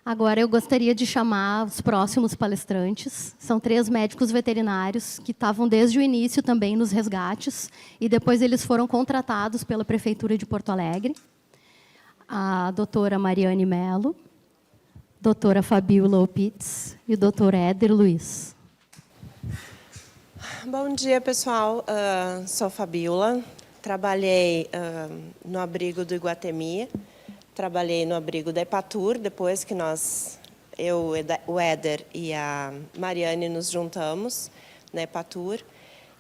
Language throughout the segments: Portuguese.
Agora, eu gostaria de chamar os próximos palestrantes. São 3 médicos veterinários que estavam desde o início também nos resgates e depois eles foram contratados pela Prefeitura de Porto Alegre. A doutora Mariane Mello, doutora Fabiola Opitz e o doutor Éder Luiz. Bom dia, pessoal. Sou Fabiola. Trabalhei no abrigo do Iguatemi. Trabalhei no abrigo da Epatur, depois que eu, o Éder e a Mariane nos juntamos na Epatur.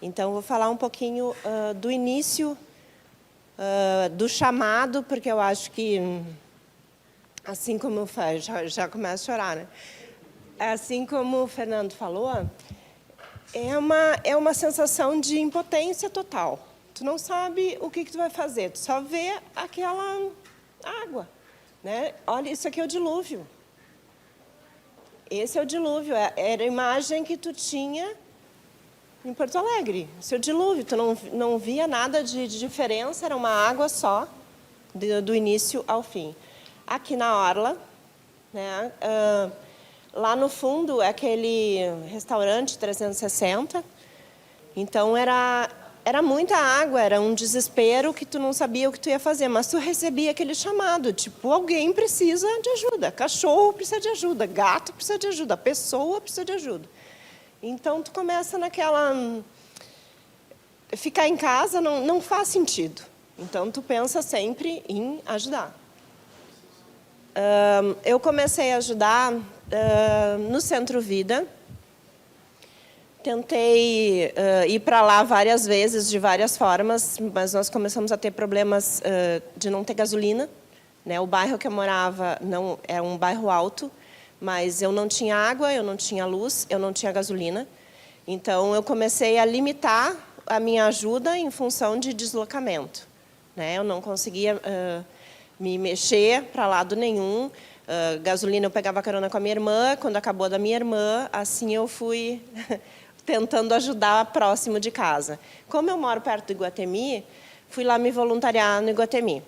Então, vou falar um pouquinho do início, do chamado, porque eu acho que, assim como já começa a chorar, né? Assim como o Fernando falou, é uma sensação de impotência total. Tu não sabe o que tu vai fazer, tu só vê aquela água, né? Olha, isso aqui é o dilúvio. Esse é o dilúvio. Era a imagem que tu tinha em Porto Alegre. Esse é o dilúvio. Tu não via nada de diferença, era uma água só, do início ao fim. Aqui na orla, né? Lá no fundo é aquele restaurante 360. Então, era muita água, era um desespero que tu não sabia o que tu ia fazer, mas tu recebia aquele chamado, tipo, alguém precisa de ajuda, cachorro precisa de ajuda, gato precisa de ajuda, pessoa precisa de ajuda. Então, tu começa naquela... Ficar em casa não faz sentido. Então, tu pensa sempre em ajudar. Eu comecei a ajudar no Centro Vida. Tentei ir para lá várias vezes, de várias formas, mas nós começamos a ter problemas de não ter gasolina, né? O bairro que eu morava não é um bairro alto, mas eu não tinha água, eu não tinha luz, eu não tinha gasolina. Então, eu comecei a limitar a minha ajuda em função de deslocamento, né? Eu não conseguia me mexer para lado nenhum. Gasolina, eu pegava carona com a minha irmã. Quando acabou da minha irmã, assim eu fui... tentando ajudar próximo de casa. Como eu moro perto do Iguatemi, fui lá me voluntariar no Iguatemi.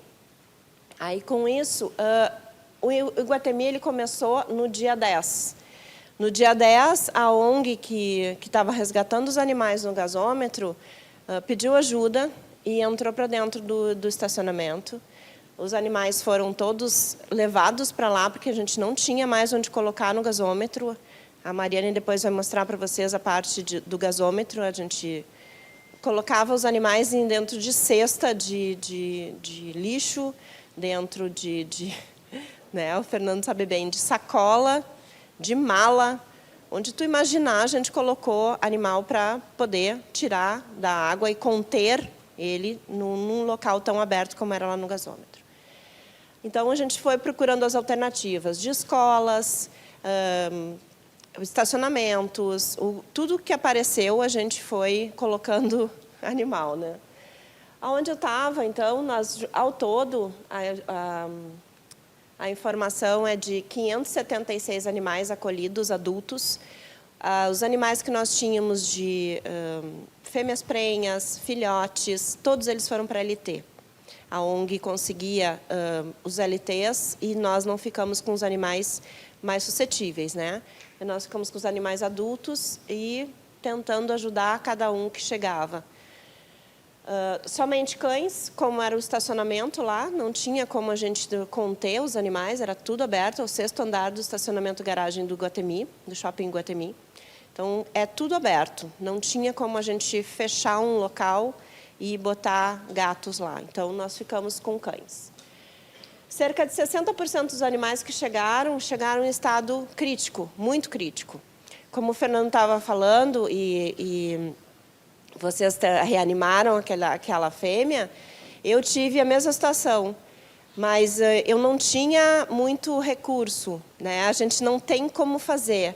Aí, com isso, o Iguatemi ele começou no dia 10. No dia 10, a ONG que estava resgatando os animais no gasômetro pediu ajuda e entrou para dentro do estacionamento. Os animais foram todos levados para lá, porque a gente não tinha mais onde colocar no gasômetro. A Mariane depois vai mostrar para vocês a parte do gasômetro. A gente colocava os animais dentro de cesta de lixo, dentro né, o Fernando sabe bem, de sacola, de mala. Onde tu imaginar, a gente colocou animal para poder tirar da água e conter ele num local tão aberto como era lá no gasômetro. Então, a gente foi procurando as alternativas de escolas, estacionamentos, tudo que apareceu, a gente foi colocando animal, né? Onde eu estava, então, ao todo, a informação é de 576 animais acolhidos, adultos. Os animais que nós tínhamos de fêmeas prenhas, filhotes, todos eles foram para a LT. A ONG conseguia os LTs e nós não ficamos com os animais mais suscetíveis, né? Nós ficamos com os animais adultos e tentando ajudar cada um que chegava. Somente cães, como era o estacionamento lá, não tinha como a gente conter os animais, era tudo aberto, é o 6º andar do estacionamento garagem do Iguatemi, do Shopping Iguatemi. Então, é tudo aberto, não tinha como a gente fechar um local e botar gatos lá. Então, nós ficamos com cães. Cerca de 60% dos animais que chegaram em estado crítico, muito crítico. Como o Fernando estava falando, e vocês reanimaram aquela fêmea, eu tive a mesma situação, mas eu não tinha muito recurso, né? A gente não tem como fazer.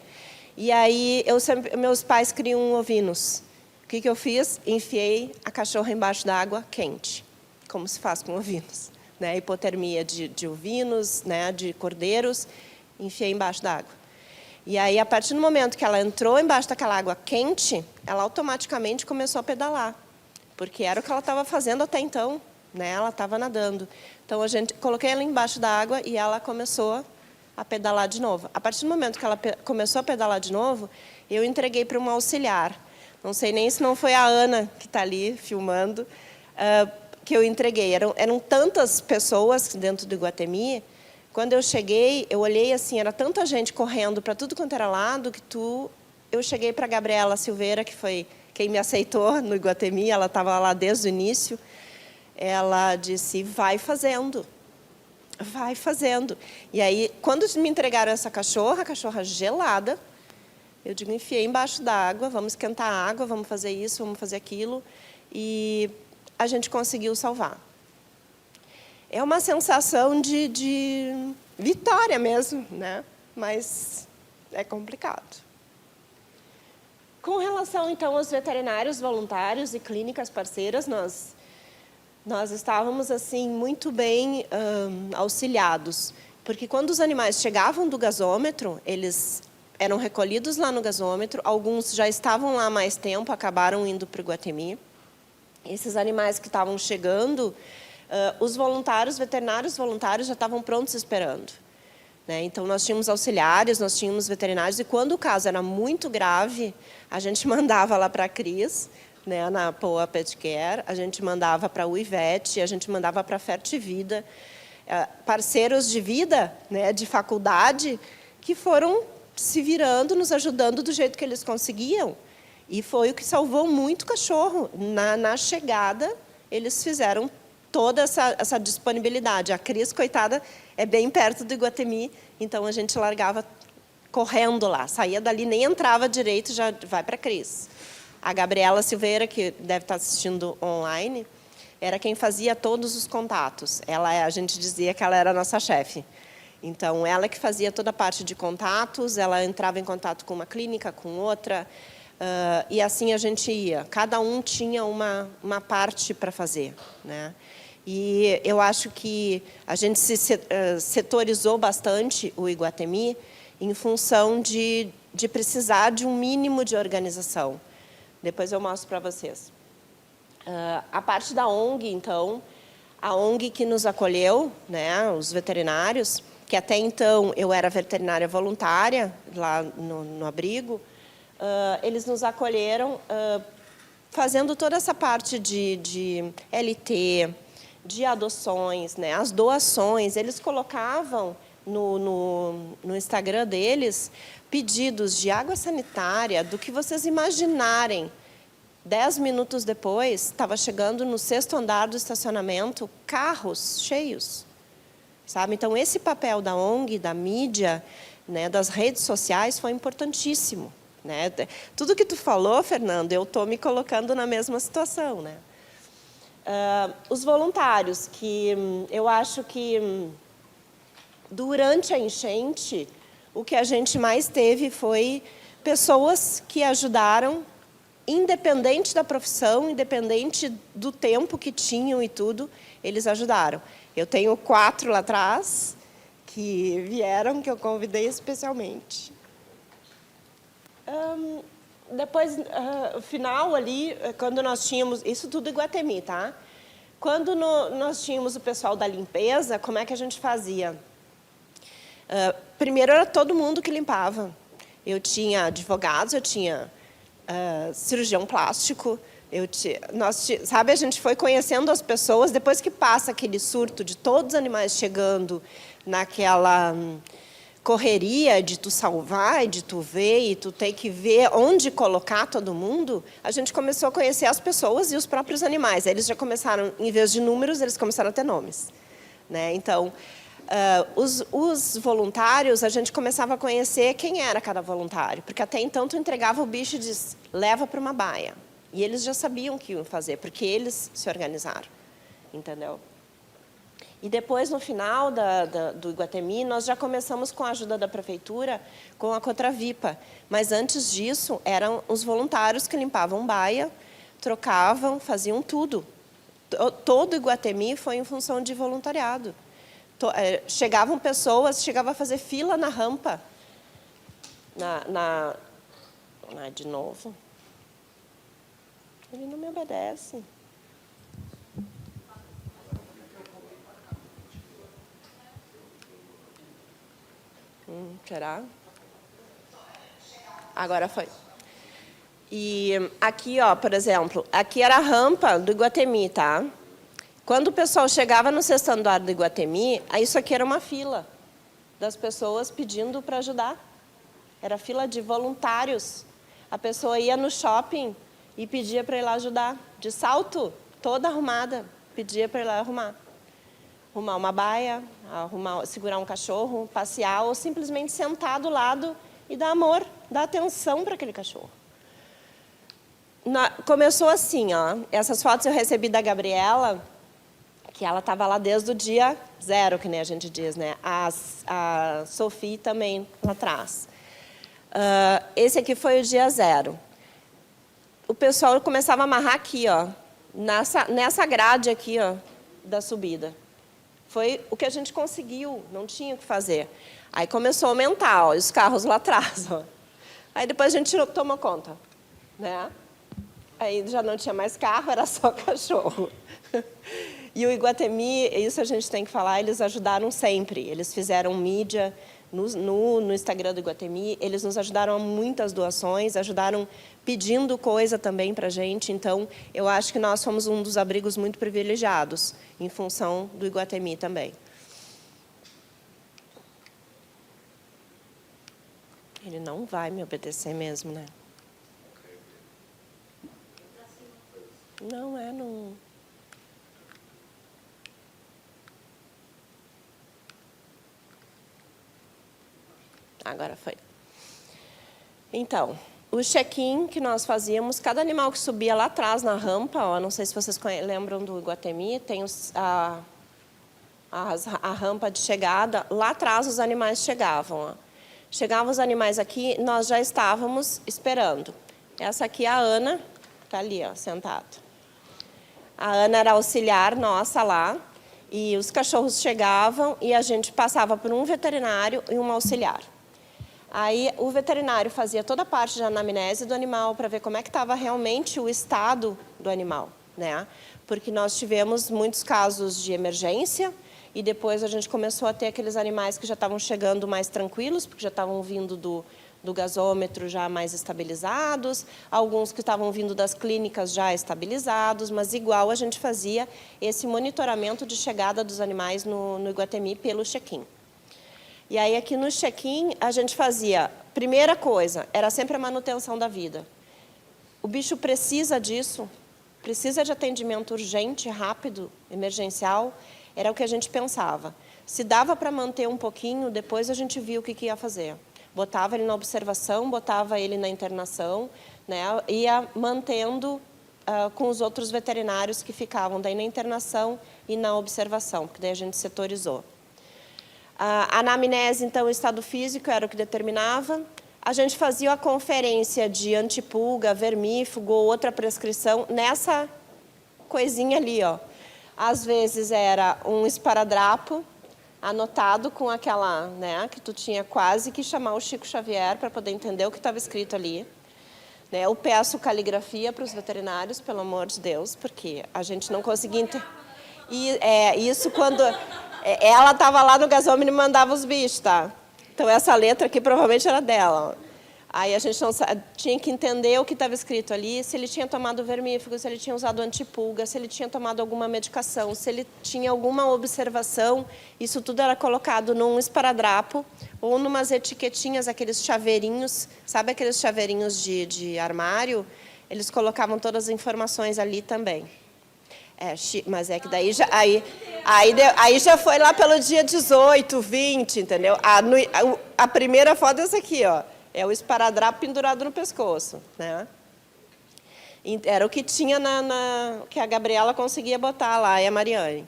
E aí, meus pais criam ovinos. O que eu fiz? Enfiei a cachorra embaixo da água quente, como se faz com ovinos. Né, hipotermia de ovinos, né, de cordeiros, enfiei embaixo da água. E aí, a partir do momento que ela entrou embaixo daquela água quente, ela automaticamente começou a pedalar, porque era o que ela estava fazendo até então, né, ela estava nadando. Então, coloquei ela embaixo da água e ela começou a pedalar de novo. A partir do momento que ela começou a pedalar de novo, eu entreguei para uma auxiliar. Não sei nem se não foi a Ana, que está ali filmando, que eu entreguei. Eram tantas pessoas dentro do Iguatemi. Quando eu cheguei, eu olhei assim, era tanta gente correndo para tudo quanto era lado, que eu cheguei para a Gabriela Silveira, que foi quem me aceitou no Iguatemi, ela estava lá desde o início. Ela disse, vai fazendo. Vai fazendo. E aí, quando me entregaram essa cachorra, a cachorra gelada, eu digo, enfiei embaixo da água, vamos esquentar a água, vamos fazer isso, vamos fazer aquilo. E a gente conseguiu salvar. É uma sensação de vitória mesmo, né? Mas é complicado. Com relação, então, aos veterinários voluntários e clínicas parceiras, nós estávamos assim muito bem auxiliados, porque quando os animais chegavam do gasômetro, eles eram recolhidos lá no gasômetro, alguns já estavam lá há mais tempo, acabaram indo para o Iguatemi. Esses animais que estavam chegando, os voluntários, veterinários voluntários já estavam prontos esperando. Né? Então, nós tínhamos auxiliares, nós tínhamos veterinários, e quando o caso era muito grave, a gente mandava lá para a Cris, né, na Poa Pet Care, a gente mandava para o Ivete, a gente mandava para a Fertivida, parceiros de vida, né, de faculdade, que foram se virando, nos ajudando do jeito que eles conseguiam. E foi o que salvou muito cachorro. Na chegada, eles fizeram toda essa disponibilidade. A Cris, coitada, é bem perto do Iguatemi, então a gente largava correndo lá. Saía dali, nem entrava direito, já vai para a Cris. A Gabriela Silveira, que deve estar assistindo online, era quem fazia todos os contatos. A gente dizia que ela era a nossa chefe. Então, ela que fazia toda a parte de contatos, ela entrava em contato com uma clínica, com outra, e assim a gente ia. Cada um tinha uma parte para fazer. Né? E eu acho que a gente se setorizou bastante o Iguatemi em função de precisar de um mínimo de organização. Depois eu mostro para vocês. A parte da ONG, então, a ONG que nos acolheu, né, os veterinários, que até então eu era veterinária voluntária lá no abrigo, eles nos acolheram fazendo toda essa parte de LT, de adoções, né, as doações. Eles colocavam no Instagram deles pedidos de água sanitária, do que vocês imaginarem. 10 minutos depois, estava chegando no 6º andar do estacionamento, carros cheios. Sabe? Então, esse papel da ONG, da mídia, né, das redes sociais, foi importantíssimo. Né? Tudo que tu falou, Fernando, eu estou me colocando na mesma situação. Né? Os voluntários, que eu acho que, durante a enchente, o que a gente mais teve foi pessoas que ajudaram, independente da profissão, independente do tempo que tinham e tudo, eles ajudaram. Eu tenho 4 lá atrás que vieram, que eu convidei especialmente. Depois, o final ali, quando nós tínhamos... Isso tudo Iguatemi, tá? Quando nós tínhamos o pessoal da limpeza, como é que a gente fazia? Primeiro era todo mundo que limpava. Eu tinha advogados, eu tinha cirurgião plástico. Sabe, a gente foi conhecendo as pessoas, depois que passa aquele surto de todos os animais chegando naquela correria de tu salvar, de tu ver, e tu ter que ver onde colocar todo mundo, a gente começou a conhecer as pessoas e os próprios animais. Aí eles já começaram, em vez de números, eles começaram a ter nomes. Né? Então, os voluntários, a gente começava a conhecer quem era cada voluntário, porque até então tu entregava o bicho e diz, leva para uma baia. E eles já sabiam o que iam fazer, porque eles se organizaram, entendeu? E depois, no final do Iguatemi, nós já começamos com a ajuda da prefeitura, com a Cotravipa. Mas antes disso, eram os voluntários que limpavam baia, trocavam, faziam tudo. Todo o Iguatemi foi em função de voluntariado. Chegavam pessoas, chegava a fazer fila na rampa. De novo. Ele não me obedece. Será? Agora foi. E aqui, ó, por exemplo, aqui era a rampa do Iguatemi, tá? Quando o pessoal chegava no sexto andar do Iguatemi, isso aqui era uma fila das pessoas pedindo para ajudar. Era fila de voluntários. A pessoa ia no shopping e pedia para ir lá ajudar. De salto, toda arrumada, pedia para ir lá arrumar. Arrumar uma baia, segurar um cachorro, passear, ou simplesmente sentar do lado e dar amor, dar atenção para aquele cachorro. Começou assim, ó. Essas fotos eu recebi da Gabriela, que ela estava lá desde o dia 0, que nem a gente diz, né? A Sophie também lá atrás. Esse aqui foi o dia 0. O pessoal começava a amarrar aqui, ó, nessa grade aqui, ó, da subida. Foi o que a gente conseguiu, não tinha o que fazer. Aí começou a aumentar, ó, os carros lá atrás, ó. Aí depois a gente tomou conta, né? Aí já não tinha mais carro, era só cachorro. E o Iguatemi, isso a gente tem que falar, eles ajudaram sempre. Eles fizeram mídia no Instagram do Iguatemi, eles nos ajudaram a muitas doações, ajudaram pedindo coisa também para a gente. Então, eu acho que nós fomos um dos abrigos muito privilegiados, em função do Iguatemi também. Ele não vai me obedecer mesmo, né? Não, não... Agora foi. Então, o check-in que nós fazíamos, cada animal que subia lá atrás na rampa, ó, não sei se vocês lembram do Iguatemi, tem a rampa de chegada, lá atrás os animais chegavam. Ó. Chegavam os animais aqui, nós já estávamos esperando. Essa aqui é a Ana, está ali, ó, sentada. A Ana era auxiliar nossa lá, e os cachorros chegavam e a gente passava por um veterinário e um auxiliar. Aí o veterinário fazia toda a parte de anamnese do animal para ver como é que estava realmente o estado do animal, né? Porque nós tivemos muitos casos de emergência e depois a gente começou a ter aqueles animais que já estavam chegando mais tranquilos, porque já estavam vindo do gasômetro já mais estabilizados, alguns que estavam vindo das clínicas já estabilizados, mas igual a gente fazia esse monitoramento de chegada dos animais no Iguatemi pelo check-in. E aí, aqui no check-in, a gente fazia, primeira coisa, era sempre a manutenção da vida. O bicho precisa disso, precisa de atendimento urgente, rápido, emergencial, era o que a gente pensava. Se dava para manter um pouquinho, depois a gente via o que ia fazer. Botava ele na observação, botava ele na internação, né, ia mantendo com os outros veterinários que ficavam daí na internação e na observação, porque daí a gente setorizou. A anamnese, então, o estado físico era o que determinava. A gente fazia a conferência de antipulga, vermífugo ou outra prescrição nessa coisinha ali, ó. Às vezes era um esparadrapo anotado com aquela, né, que tu tinha quase que chamar o Chico Xavier para poder entender o que estava escrito ali. Né, eu peço caligrafia para os veterinários, pelo amor de Deus, porque a gente não conseguia entender. E isso quando... Ela estava lá no gasômetro e mandava os bichos, tá? Então, essa letra aqui provavelmente era dela. Aí a gente não tinha que entender o que estava escrito ali, se ele tinha tomado vermífugo, se ele tinha usado antipulga, se ele tinha tomado alguma medicação, se ele tinha alguma observação. Isso tudo era colocado num esparadrapo ou numas etiquetinhas, aqueles chaveirinhos, sabe aqueles chaveirinhos de armário? Eles colocavam todas as informações ali também. Mas é que daí já, aí já foi lá pelo dia 18, 20, entendeu? A primeira foto é essa aqui, ó. É o esparadrapo pendurado no pescoço, né? Era o que tinha que a Gabriela conseguia botar lá, e a Mariane.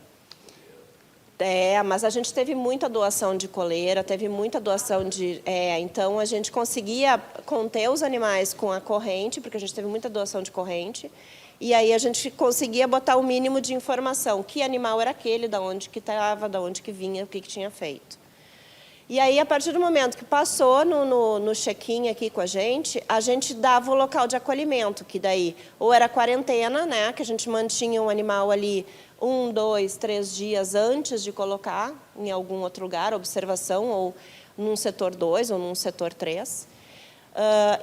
Mas a gente teve muita doação de coleira, teve muita doação de... então, a gente conseguia conter os animais com a corrente, porque a gente teve muita doação de corrente, e aí a gente conseguia botar o mínimo de informação. Que animal era aquele, de onde que estava, de onde que vinha, o que tinha feito. E aí, a partir do momento que passou no check-in aqui com a gente dava o local de acolhimento, que daí ou era quarentena, né, que a gente mantinha o animal ali 1, 2, 3 dias antes de colocar em algum outro lugar, observação, num setor 2 ou num setor 3.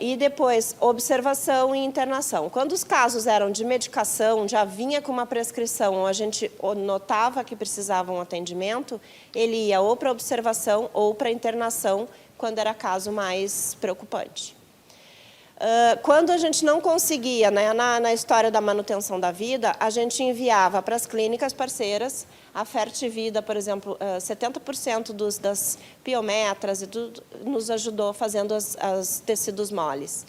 E depois, observação e internação. Quando os casos eram de medicação, já vinha com uma prescrição, ou a gente notava que precisavam atendimento, ele ia ou para observação ou para internação, quando era caso mais preocupante. Quando a gente não conseguia, né, na história da manutenção da vida, a gente enviava para as clínicas parceiras. A Fertivida, por exemplo, 70% das piometras e tudo, nos ajudou fazendo os tecidos moles.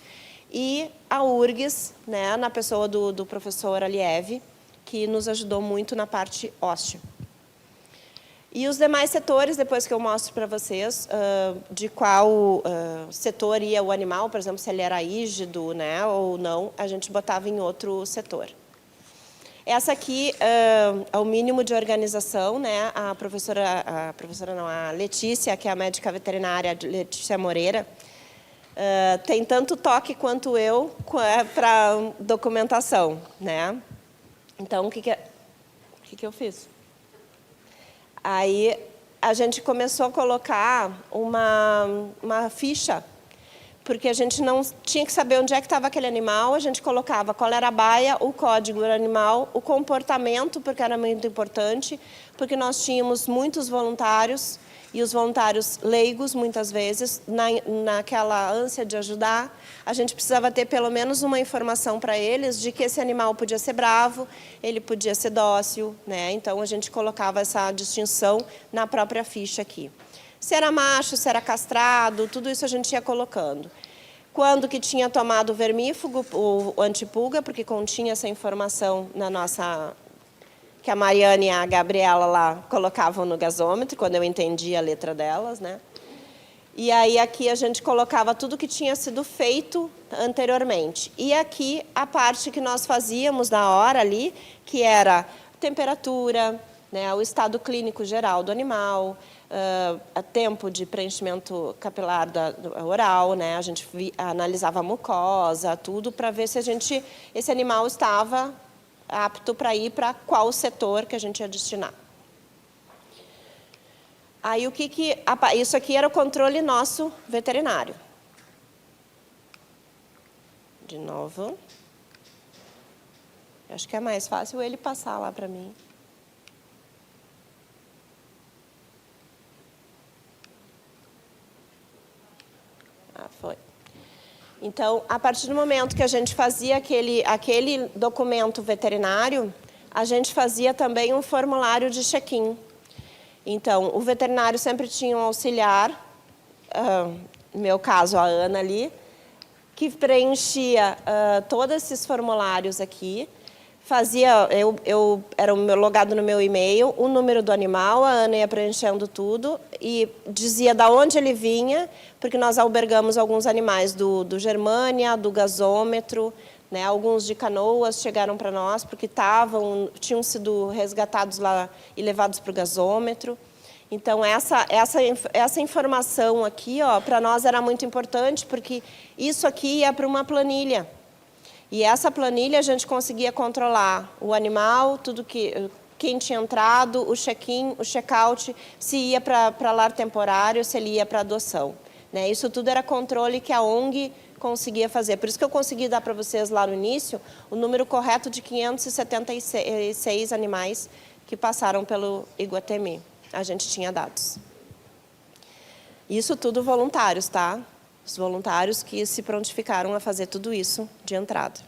E a URGS, né, na pessoa do professor Aliev, que nos ajudou muito na parte óssea. E os demais setores, depois que eu mostro para vocês, de qual setor ia o animal, por exemplo, se ele era rígido, né, ou não, a gente botava em outro setor. Essa aqui é o mínimo de organização, né? A Letícia, que é a médica veterinária, Letícia Moreira, tem tanto toque quanto eu para documentação, né? Então, o que eu fiz? Aí a gente começou a colocar uma ficha, porque a gente não tinha que saber onde é que estava aquele animal, a gente colocava qual era a baia, o código do animal, o comportamento, porque era muito importante, porque nós tínhamos muitos voluntários, e os voluntários leigos, muitas vezes, naquela ânsia de ajudar, a gente precisava ter pelo menos uma informação para eles de que esse animal podia ser bravo, ele podia ser dócil, né? Então, a gente colocava essa distinção na própria ficha aqui. Se era macho, se era castrado, tudo isso a gente ia colocando. Quando que tinha tomado o vermífugo, o antipulga, porque continha essa informação na nossa... que a Mariana e a Gabriela lá colocavam no gasômetro, quando eu entendi a letra delas, né? E aí aqui a gente colocava tudo que tinha sido feito anteriormente. E aqui a parte que nós fazíamos na hora ali, que era temperatura, né, o estado clínico geral do animal, tempo de preenchimento capilar oral, né, a gente analisava a mucosa, tudo, para ver se esse animal estava apto para ir para qual setor que a gente ia destinar. Aí, isso aqui era o controle nosso veterinário. De novo. Eu acho que é mais fácil ele passar lá para mim. Foi. Então, a partir do momento que a gente fazia aquele documento veterinário, a gente fazia também um formulário de check-in. Então, o veterinário sempre tinha um auxiliar, no meu caso, a Ana ali, que preenchia todos esses formulários aqui, era logado no meu e-mail, o número do animal, a Ana ia preenchendo tudo e dizia de onde ele vinha, porque nós albergamos alguns animais do Germânia, do gasômetro, né, alguns de Canoas chegaram para nós porque tinham sido resgatados lá e levados para o gasômetro. Então, essa informação aqui, para nós era muito importante, porque isso aqui ia para uma planilha. E essa planilha a gente conseguia controlar o animal, quem tinha entrado, o check-in, o check-out, se ia para lar temporário, se ele ia para adoção. Né? Isso tudo era controle que a ONG conseguia fazer. Por isso que eu consegui dar para vocês lá no início o número correto de 576 animais que passaram pelo Iguatemi. A gente tinha dados. Isso tudo voluntários, tá? Os voluntários que se prontificaram a fazer tudo isso de entrada.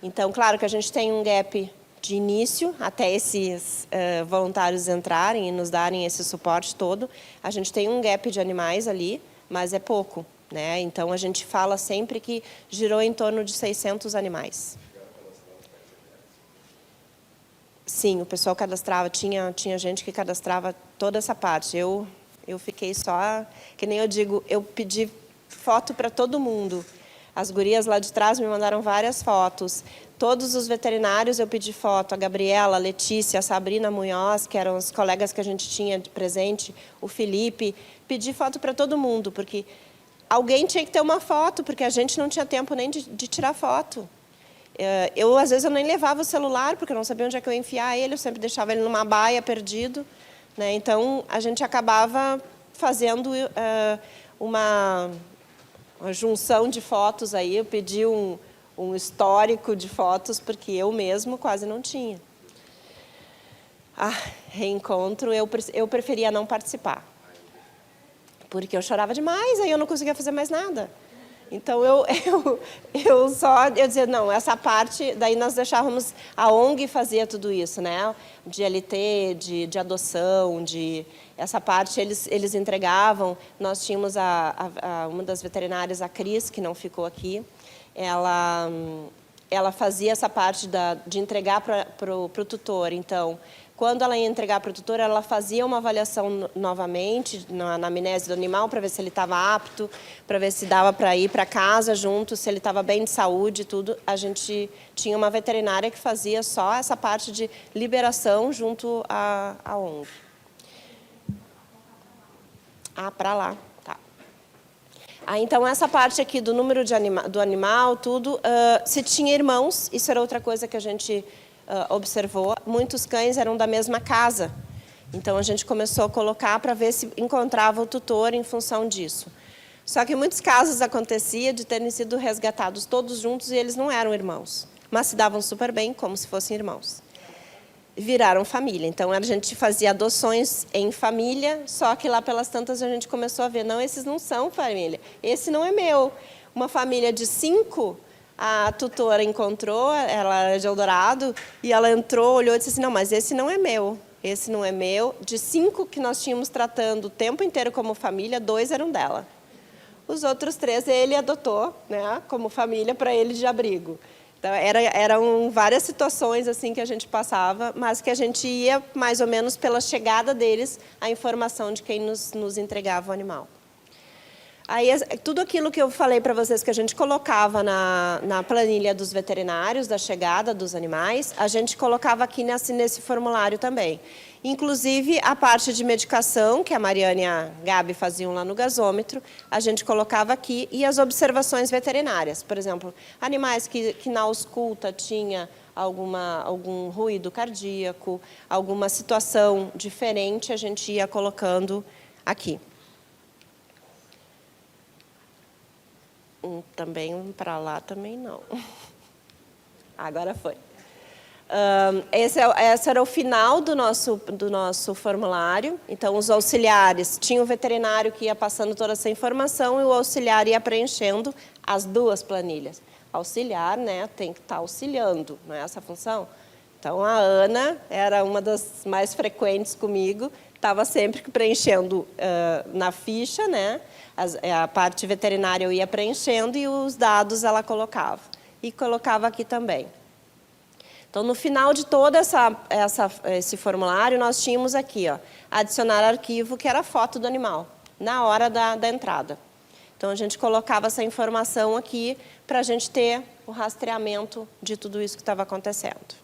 Então, claro que a gente tem um gap de início, até esses voluntários entrarem e nos darem esse suporte todo. A gente tem um gap de animais ali, mas é pouco, né? Então, a gente fala sempre que girou em torno de 600 animais. Sim, o pessoal cadastrava, tinha gente que cadastrava toda essa parte. Eu fiquei só, que nem eu digo, eu pedi foto para todo mundo. As gurias lá de trás me mandaram várias fotos. Todos os veterinários eu pedi foto. A Gabriela, a Letícia, a Sabrina Munhoz, que eram os colegas que a gente tinha de presente, o Felipe. Pedi foto para todo mundo, porque alguém tinha que ter uma foto, porque a gente não tinha tempo nem de tirar foto. Às vezes, eu nem levava o celular, porque eu não sabia onde é que eu ia enfiar ele. Eu sempre deixava ele numa baia, perdido. Né? Então, a gente acabava fazendo uma junção de fotos aí, eu pedi um histórico de fotos, porque eu mesmo quase não tinha. Reencontro, eu preferia não participar, porque eu chorava demais, aí eu não conseguia fazer mais nada. Então, eu dizia, não, essa parte, daí nós deixávamos, a ONG fazia tudo isso, né? De LT, de adoção, essa parte eles entregavam. Nós tínhamos uma das veterinárias, a Cris, que não ficou aqui, ela fazia essa parte de entregar para o tutor. Então, quando ela ia entregar para o tutor, ela fazia uma avaliação novamente na anamnese do animal para ver se ele estava apto, para ver se dava para ir para casa junto, se ele estava bem de saúde e tudo. A gente tinha uma veterinária que fazia só essa parte de liberação junto à ONG. Para lá. Tá. Então, essa parte aqui do número do animal, tudo, se tinha irmãos, isso era outra coisa que a gente observou, muitos cães eram da mesma casa. Então, a gente começou a colocar para ver se encontrava o tutor em função disso. Só que em muitos casos acontecia de terem sido resgatados todos juntos e eles não eram irmãos, mas se davam super bem, como se fossem irmãos. Viraram família. Então, a gente fazia adoções em família, só que lá pelas tantas a gente começou a ver, não, esses não são família, esse não é meu. Uma família de 5... A tutora encontrou, ela era de Eldorado, e ela entrou, olhou e disse assim, não, mas esse não é meu, esse não é meu. De 5 que nós tínhamos tratando o tempo inteiro como família, 2 eram dela. Os outros 3 ele adotou, né, como família para ele de abrigo. Então, eram várias situações assim que a gente passava, mas que a gente ia mais ou menos pela chegada deles, a informação de quem nos entregava o animal. Aí, tudo aquilo que eu falei para vocês que a gente colocava na planilha dos veterinários, da chegada dos animais, a gente colocava aqui nesse formulário também. Inclusive, a parte de medicação, que a Mariana e a Gabi faziam lá no gasômetro, a gente colocava aqui, e as observações veterinárias. Por exemplo, animais que na ausculta tinha algum ruído cardíaco, alguma situação diferente, a gente ia colocando aqui. Também para lá também não. Agora foi. Esse era o final do nosso formulário. Então, os auxiliares, tinha o veterinário que ia passando toda essa informação e o auxiliar ia preenchendo as 2 planilhas. Auxiliar, né, tem que estar auxiliando, não é essa a função? Então, a Ana era uma das mais frequentes comigo, estava sempre preenchendo na ficha, né? A parte veterinária eu ia preenchendo e os dados ela colocava. E colocava aqui também. Então, no final de todo esse formulário, nós tínhamos aqui, adicionar arquivo, que era a foto do animal, na hora da entrada. Então, a gente colocava essa informação aqui para a gente ter o rastreamento de tudo isso que estava acontecendo.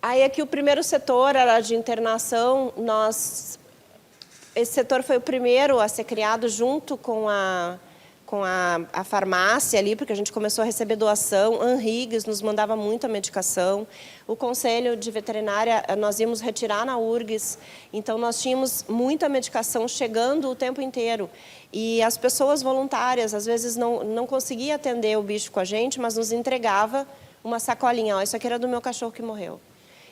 Aí, aqui, o primeiro setor era de internação. Esse setor foi o primeiro a ser criado junto com a farmácia ali, porque a gente começou a receber doação. Anhiggs nos mandava muita medicação. O Conselho de Veterinária, nós íamos retirar na URGS. Então, nós tínhamos muita medicação chegando o tempo inteiro. E as pessoas voluntárias, às vezes, não conseguiam atender o bicho com a gente, mas nos entregava uma sacolinha. Isso aqui era do meu cachorro que morreu.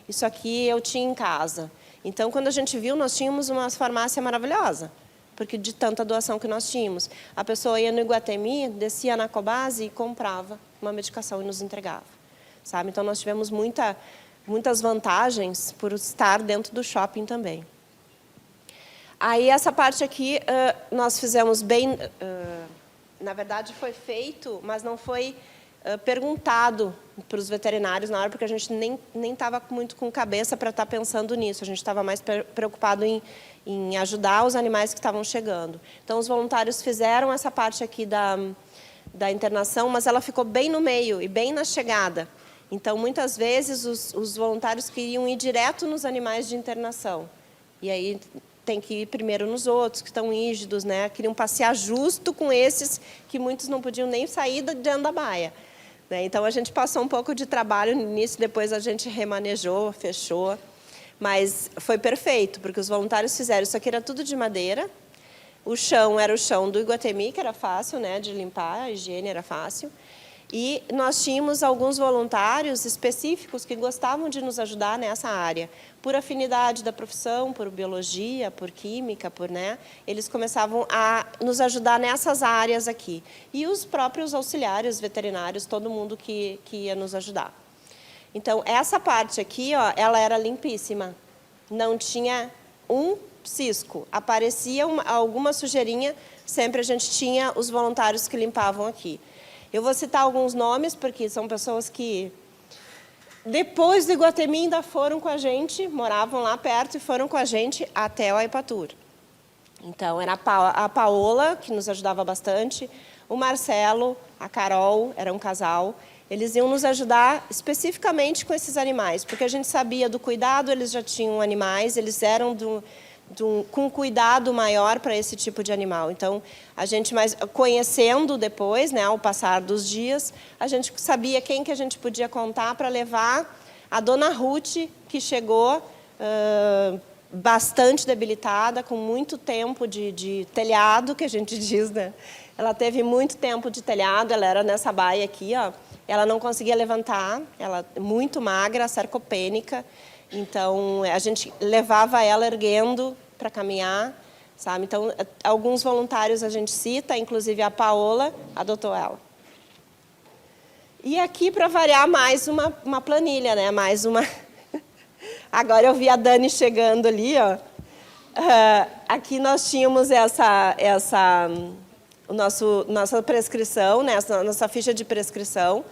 Isso aqui eu tinha em casa. Então, quando a gente viu, nós tínhamos uma farmácia maravilhosa, porque de tanta doação que nós tínhamos. A pessoa ia no Iguatemi, descia na Cobase e comprava uma medicação e nos entregava. Sabe? Então, nós tivemos muitas vantagens por estar dentro do shopping também. Aí, essa parte aqui, nós fizemos bem... na verdade, foi feito, mas não foi perguntado para os veterinários na hora, porque a gente nem estava muito com cabeça para estar pensando nisso. A gente estava mais preocupado em ajudar os animais que estavam chegando. Então, os voluntários fizeram essa parte aqui da internação, mas ela ficou bem no meio e bem na chegada. Então, muitas vezes, os voluntários queriam ir direto nos animais de internação. E aí tem que ir primeiro nos outros, que estão rígidos, né? Queriam passear justo com esses que muitos não podiam nem sair dentro da baia. Então, a gente passou um pouco de trabalho no início, depois a gente remanejou, fechou. Mas foi perfeito, porque os voluntários fizeram. Isso aqui era tudo de madeira. O chão era o chão do Iguatemi, que era fácil, né, de limpar, a higiene era fácil. E nós tínhamos alguns voluntários específicos que gostavam de nos ajudar nessa área, por afinidade da profissão, por biologia, por química, né? Eles começavam a nos ajudar nessas áreas aqui. E os próprios auxiliares veterinários, todo mundo que ia nos ajudar. Então, essa parte aqui, ó, ela era limpíssima. Não tinha um cisco. Aparecia alguma sujeirinha, sempre a gente tinha os voluntários que limpavam aqui. Eu vou citar alguns nomes, porque são pessoas que, depois do Iguatemi, ainda foram com a gente, moravam lá perto e foram com a gente até o Aipatur. Então, era a Paola, que nos ajudava bastante, o Marcelo, a Carol, era um casal. Eles iam nos ajudar especificamente com esses animais, porque a gente sabia do cuidado, eles já tinham animais, eles eram com cuidado maior para esse tipo de animal. Então, a gente, conhecendo depois, né, ao passar dos dias, a gente sabia quem que a gente podia contar para levar a dona Ruth, que chegou bastante debilitada, com muito tempo de telhado, que a gente diz, né? Ela teve muito tempo de telhado, ela era nessa baia aqui, ó. Ela não conseguia levantar, ela muito magra, sarcopênica. Então, a gente levava ela erguendo para caminhar, sabe? Então, alguns voluntários a gente cita, inclusive a Paola adotou ela. E aqui, para variar, mais uma planilha, né? Mais uma... Agora eu vi a Dani chegando ali, ó. Aqui nós tínhamos nossa prescrição, né? Nossa ficha de prescrição.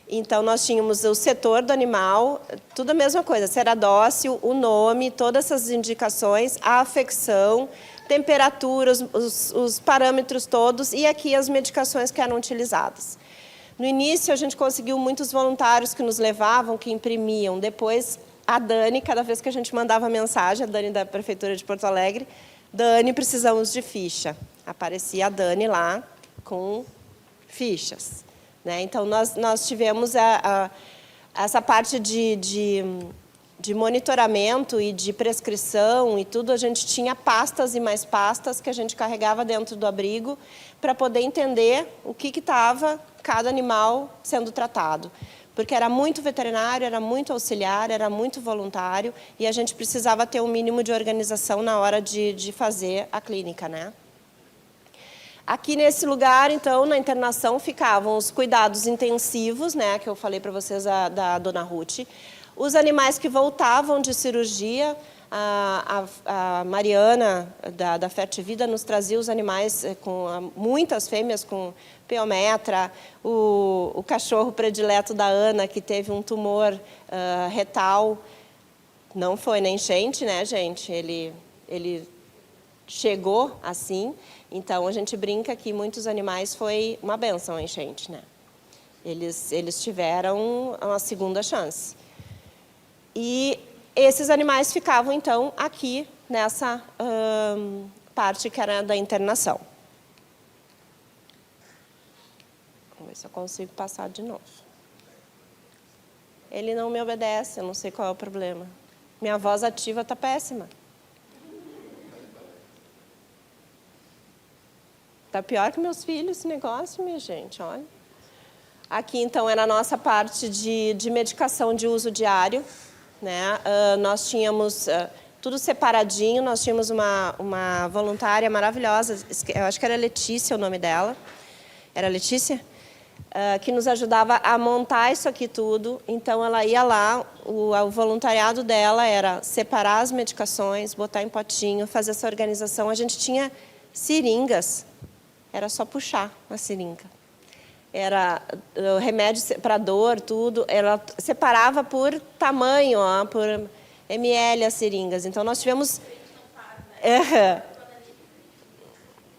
Então, nós tínhamos o setor do animal, tudo a mesma coisa, se era dócil, o nome, todas essas indicações, a afecção, temperatura, os parâmetros todos, e aqui as medicações que eram utilizadas. No início, a gente conseguiu muitos voluntários que nos levavam, que imprimiam. Depois, a Dani, cada vez que a gente mandava mensagem, a Dani da Prefeitura de Porto Alegre, Dani, precisamos de ficha. Aparecia a Dani lá com fichas. Né? Então, nós tivemos essa parte de monitoramento e de prescrição e tudo. A gente tinha pastas e mais pastas que a gente carregava dentro do abrigo para poder entender o que estava cada animal sendo tratado. Porque era muito veterinário, era muito auxiliar, era muito voluntário e a gente precisava ter um mínimo de organização na hora de fazer a clínica, né? Aqui nesse lugar, então, na internação, ficavam os cuidados intensivos, né, que eu falei para vocês da dona Ruth. Os animais que voltavam de cirurgia, a Mariana, da Fertivida, nos trazia os animais com muitas fêmeas com peometra, o cachorro predileto da Ana, que teve um tumor retal. Não foi na enchente, né, gente? Ele chegou assim. Então, a gente brinca que muitos animais foi uma bênção a enchente, né? Eles tiveram uma segunda chance. E esses animais ficavam, então, aqui nessa parte que era da internação. Vamos ver se eu consigo passar de novo. Ele não me obedece, eu não sei qual é o problema. Minha voz ativa está péssima. Está pior que meus filhos esse negócio, minha gente, olha. Aqui, então, era a nossa parte de medicação de uso diário, né? Nós tínhamos tudo separadinho, nós tínhamos uma voluntária maravilhosa, eu acho que era Letícia o nome dela. Era Letícia? Que nos ajudava a montar isso aqui tudo. Então, ela ia lá, o voluntariado dela era separar as medicações, botar em potinho, fazer essa organização. A gente tinha seringas. Era só puxar a seringa. Era remédio para dor, tudo. Ela separava por tamanho, ó, por ml as seringas. Então, nós tivemos...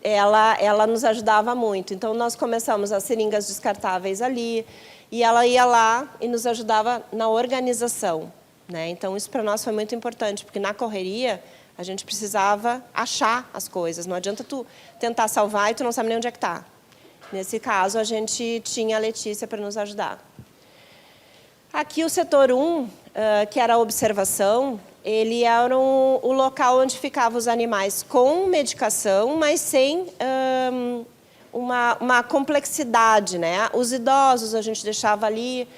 Ela nos ajudava muito. Então, nós começamos as seringas descartáveis ali, e ela ia lá e nos ajudava na organização, né? Então, isso para nós foi muito importante, porque na correria a gente precisava achar as coisas. Não adianta tu tentar salvar e tu não sabe nem onde é que está. Nesse caso, a gente tinha a Letícia para nos ajudar. Aqui o setor 1, que era a observação, ele era o local onde ficavam os animais com medicação, mas sem uma complexidade, né? Os idosos a gente deixava ali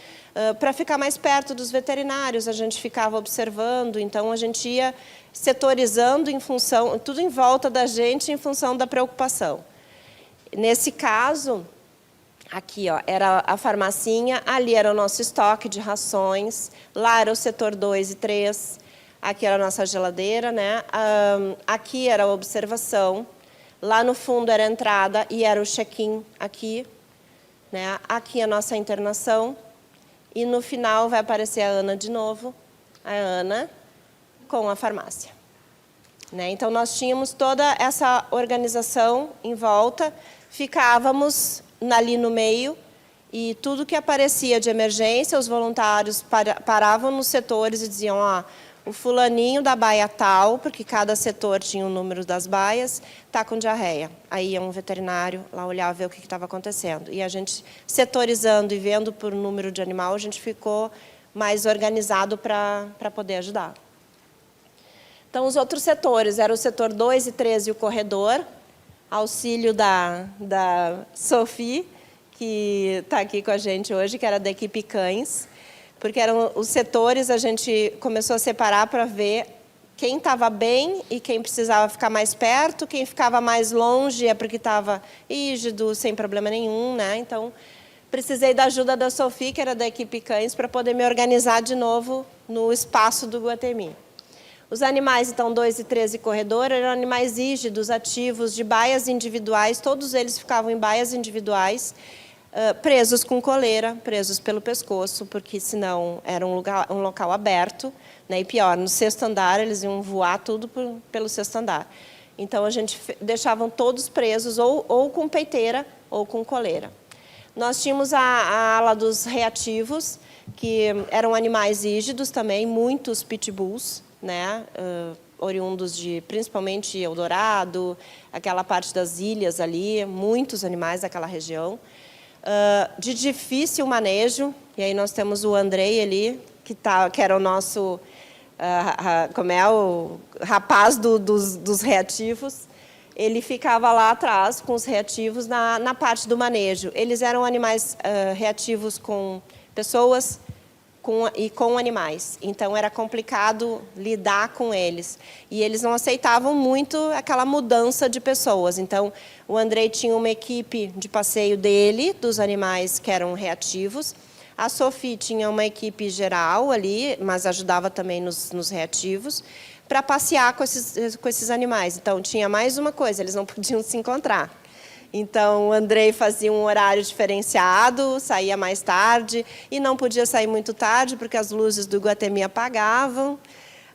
para ficar mais perto dos veterinários, a gente ficava observando, então a gente ia setorizando em função, tudo em volta da gente em função da preocupação. Nesse caso, aqui ó, era a farmacinha, ali era o nosso estoque de rações, lá era o setor 2 e 3, aqui era a nossa geladeira, né? Aqui era a observação, lá no fundo era a entrada e era o check-in aqui, né? Aqui a nossa internação. E no final vai aparecer a Ana de novo, a Ana com a farmácia. Né? Então, nós tínhamos toda essa organização em volta, ficávamos ali no meio, e tudo que aparecia de emergência, os voluntários paravam nos setores e diziam, ó, o fulaninho da baia tal, porque cada setor tinha o número das baias, está com diarreia. Aí ia um veterinário lá olhar, ver o que estava acontecendo. E a gente, setorizando e vendo por número de animal, a gente ficou mais organizado para poder ajudar. Então, os outros setores, era o setor 2 e 3 e o corredor, auxílio da Sophie, que está aqui com a gente hoje, que era da equipe Cães, porque eram os setores, a gente começou a separar para ver quem estava bem e quem precisava ficar mais perto, quem ficava mais longe é porque estava rígido, sem problema nenhum, né? Então, precisei da ajuda da Sophie, que era da equipe Cães, para poder me organizar de novo no espaço do Iguatemi. Os animais, então, 2 e 13 corredor, eram animais rígidos, ativos, de baias individuais, todos eles ficavam em baias individuais, presos com coleira, presos pelo pescoço, porque senão era um local aberto, né? E pior, no 6º andar eles iam voar tudo pelo 6º andar. Então a gente deixavam todos presos ou com peiteira ou com coleira. Nós tínhamos a ala dos reativos, que eram animais rígidos também, muitos pitbulls, né? Oriundos de principalmente Eldorado, aquela parte das ilhas ali, muitos animais daquela região. De difícil manejo, e aí nós temos o Andrei ali, que era o nosso como é, o rapaz dos reativos. Ele ficava lá atrás com os reativos na parte do manejo. Eles eram animais reativos com pessoas e com animais, então era complicado lidar com eles. E eles não aceitavam muito aquela mudança de pessoas. Então, o Andrei tinha uma equipe de passeio dele, dos animais que eram reativos. A Sophie tinha uma equipe geral ali, mas ajudava também nos reativos, para passear com esses animais. Então, tinha mais uma coisa, eles não podiam se encontrar. Então, o Andrei fazia um horário diferenciado, saía mais tarde, e não podia sair muito tarde, porque as luzes do Iguatemi apagavam.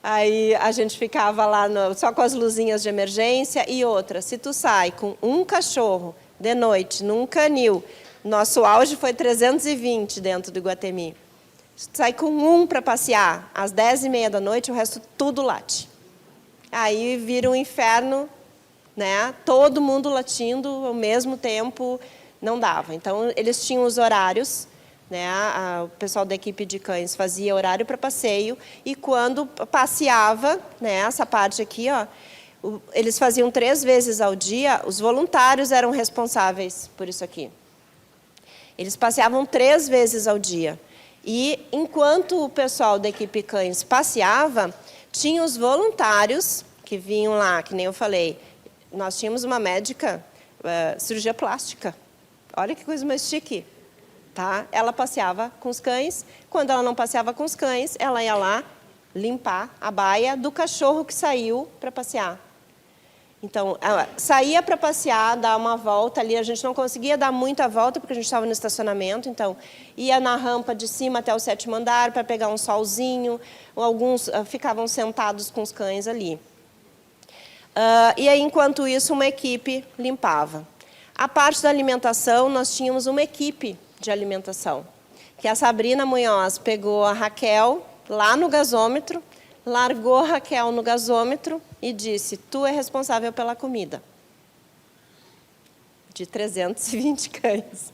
Aí, a gente ficava lá só com as luzinhas de emergência. E outra, se tu sai com um cachorro de noite, num canil, nosso auge foi 320 dentro do Iguatemi. Se tu sai com um para passear, às 10h30 da noite, o resto tudo late. Aí, vira um inferno, né? Todo mundo latindo ao mesmo tempo, não dava. Então, eles tinham os horários, né? O pessoal da equipe de cães fazia horário para passeio, e quando passeava, né? Essa parte aqui, ó, eles faziam 3 vezes ao dia, os voluntários eram responsáveis por isso aqui. Eles passeavam 3 vezes ao dia. E, enquanto o pessoal da equipe cães passeava, tinha os voluntários que vinham lá, que nem eu falei. Nós tínhamos uma médica, cirurgia plástica. Olha que coisa mais chique. Tá? Ela passeava com os cães. Quando ela não passeava com os cães, ela ia lá limpar a baia do cachorro que saiu para passear. Então, ela saía para passear, dar uma volta ali. A gente não conseguia dar muita volta, porque a gente estava no estacionamento. Então, ia na rampa de cima até o 7º andar para pegar um solzinho. Alguns ficavam sentados com os cães ali. E aí, enquanto isso, uma equipe limpava. A parte da alimentação, nós tínhamos uma equipe de alimentação, que a Sabrina Munhoz pegou a Raquel lá no gasômetro, largou a Raquel no gasômetro e disse, tu é responsável pela comida. De 320 cães.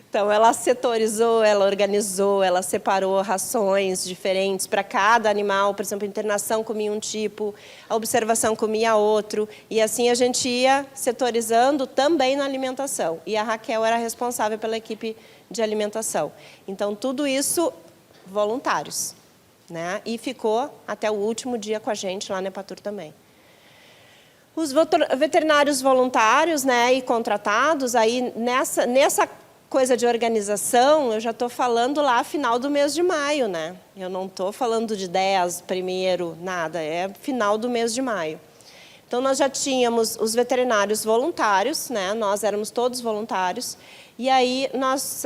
Então, ela setorizou, ela organizou, ela separou rações diferentes para cada animal. Por exemplo, a internação comia um tipo, a observação comia outro. E assim a gente ia setorizando também na alimentação. E a Raquel era responsável pela equipe de alimentação. Então, tudo isso voluntários, né? E ficou até o último dia com a gente lá na Epatur também. Os veterinários voluntários, né, e contratados, aí nessa coisa de organização, eu já estou falando lá final do mês de maio, né? Eu não estou falando de 10, primeiro, nada, é final do mês de maio. Então, nós já tínhamos os veterinários voluntários, né? Nós éramos todos voluntários, e aí nós,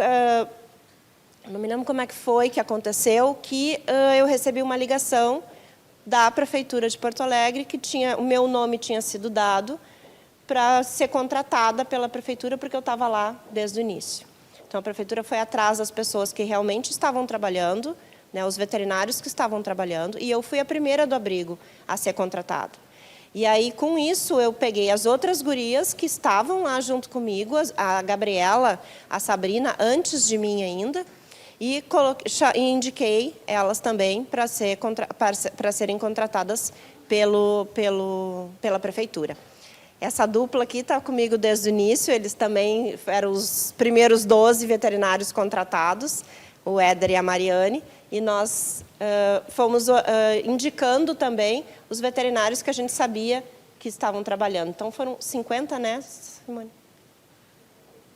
não me lembro como é que foi que aconteceu, que eu recebi uma ligação da Prefeitura de Porto Alegre, que o meu nome tinha sido dado para ser contratada pela Prefeitura, porque eu estava lá desde o início. Então, a Prefeitura foi atrás das pessoas que realmente estavam trabalhando, né, os veterinários que estavam trabalhando, e eu fui a primeira do abrigo a ser contratada. E aí, com isso, eu peguei as outras gurias que estavam lá junto comigo, a Gabriela, a Sabrina, antes de mim ainda, e indiquei elas também para serem contratadas pela Prefeitura. Essa dupla aqui está comigo desde o início, eles também eram os primeiros 12 veterinários contratados, o Éder e a Mariane, e nós fomos indicando também os veterinários que a gente sabia que estavam trabalhando. Então, foram 50, né, Simone?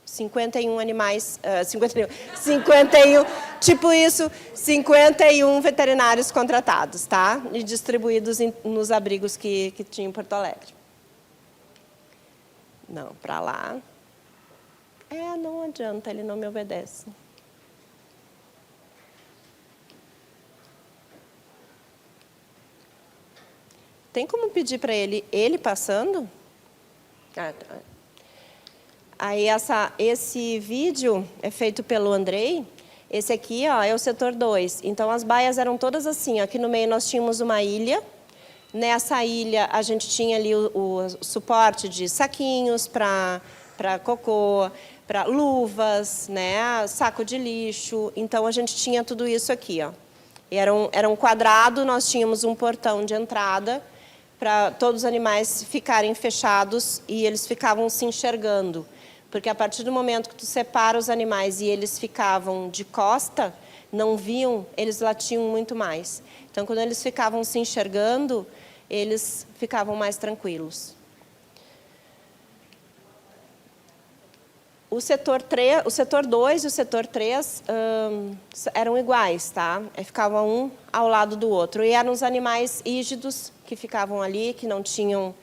51 animais, 51, tipo isso, 51 veterinários contratados, tá? E distribuídos nos abrigos que tinha em Porto Alegre. Não, para lá. Não adianta, ele não me obedece. Tem como pedir para ele passando? Tá. Aí, esse vídeo é feito pelo Andrei. Esse aqui, ó, é o setor 2. Então, as baias eram todas assim. Aqui no meio nós tínhamos uma ilha. Nessa ilha, a gente tinha ali o suporte de saquinhos para cocô, para luvas, né, saco de lixo. Então, a gente tinha tudo isso aqui, ó. Era um quadrado, nós tínhamos um portão de entrada para todos os animais ficarem fechados e eles ficavam se enxergando. Porque a partir do momento que tu separa os animais e eles ficavam de costa, não viam, eles latiam muito mais. Então, quando eles ficavam se enxergando, eles ficavam mais tranquilos. O setor 2 e o setor 3 eram iguais, tá? Ficavam um ao lado do outro. E eram os animais rígidos que ficavam ali, que não tinham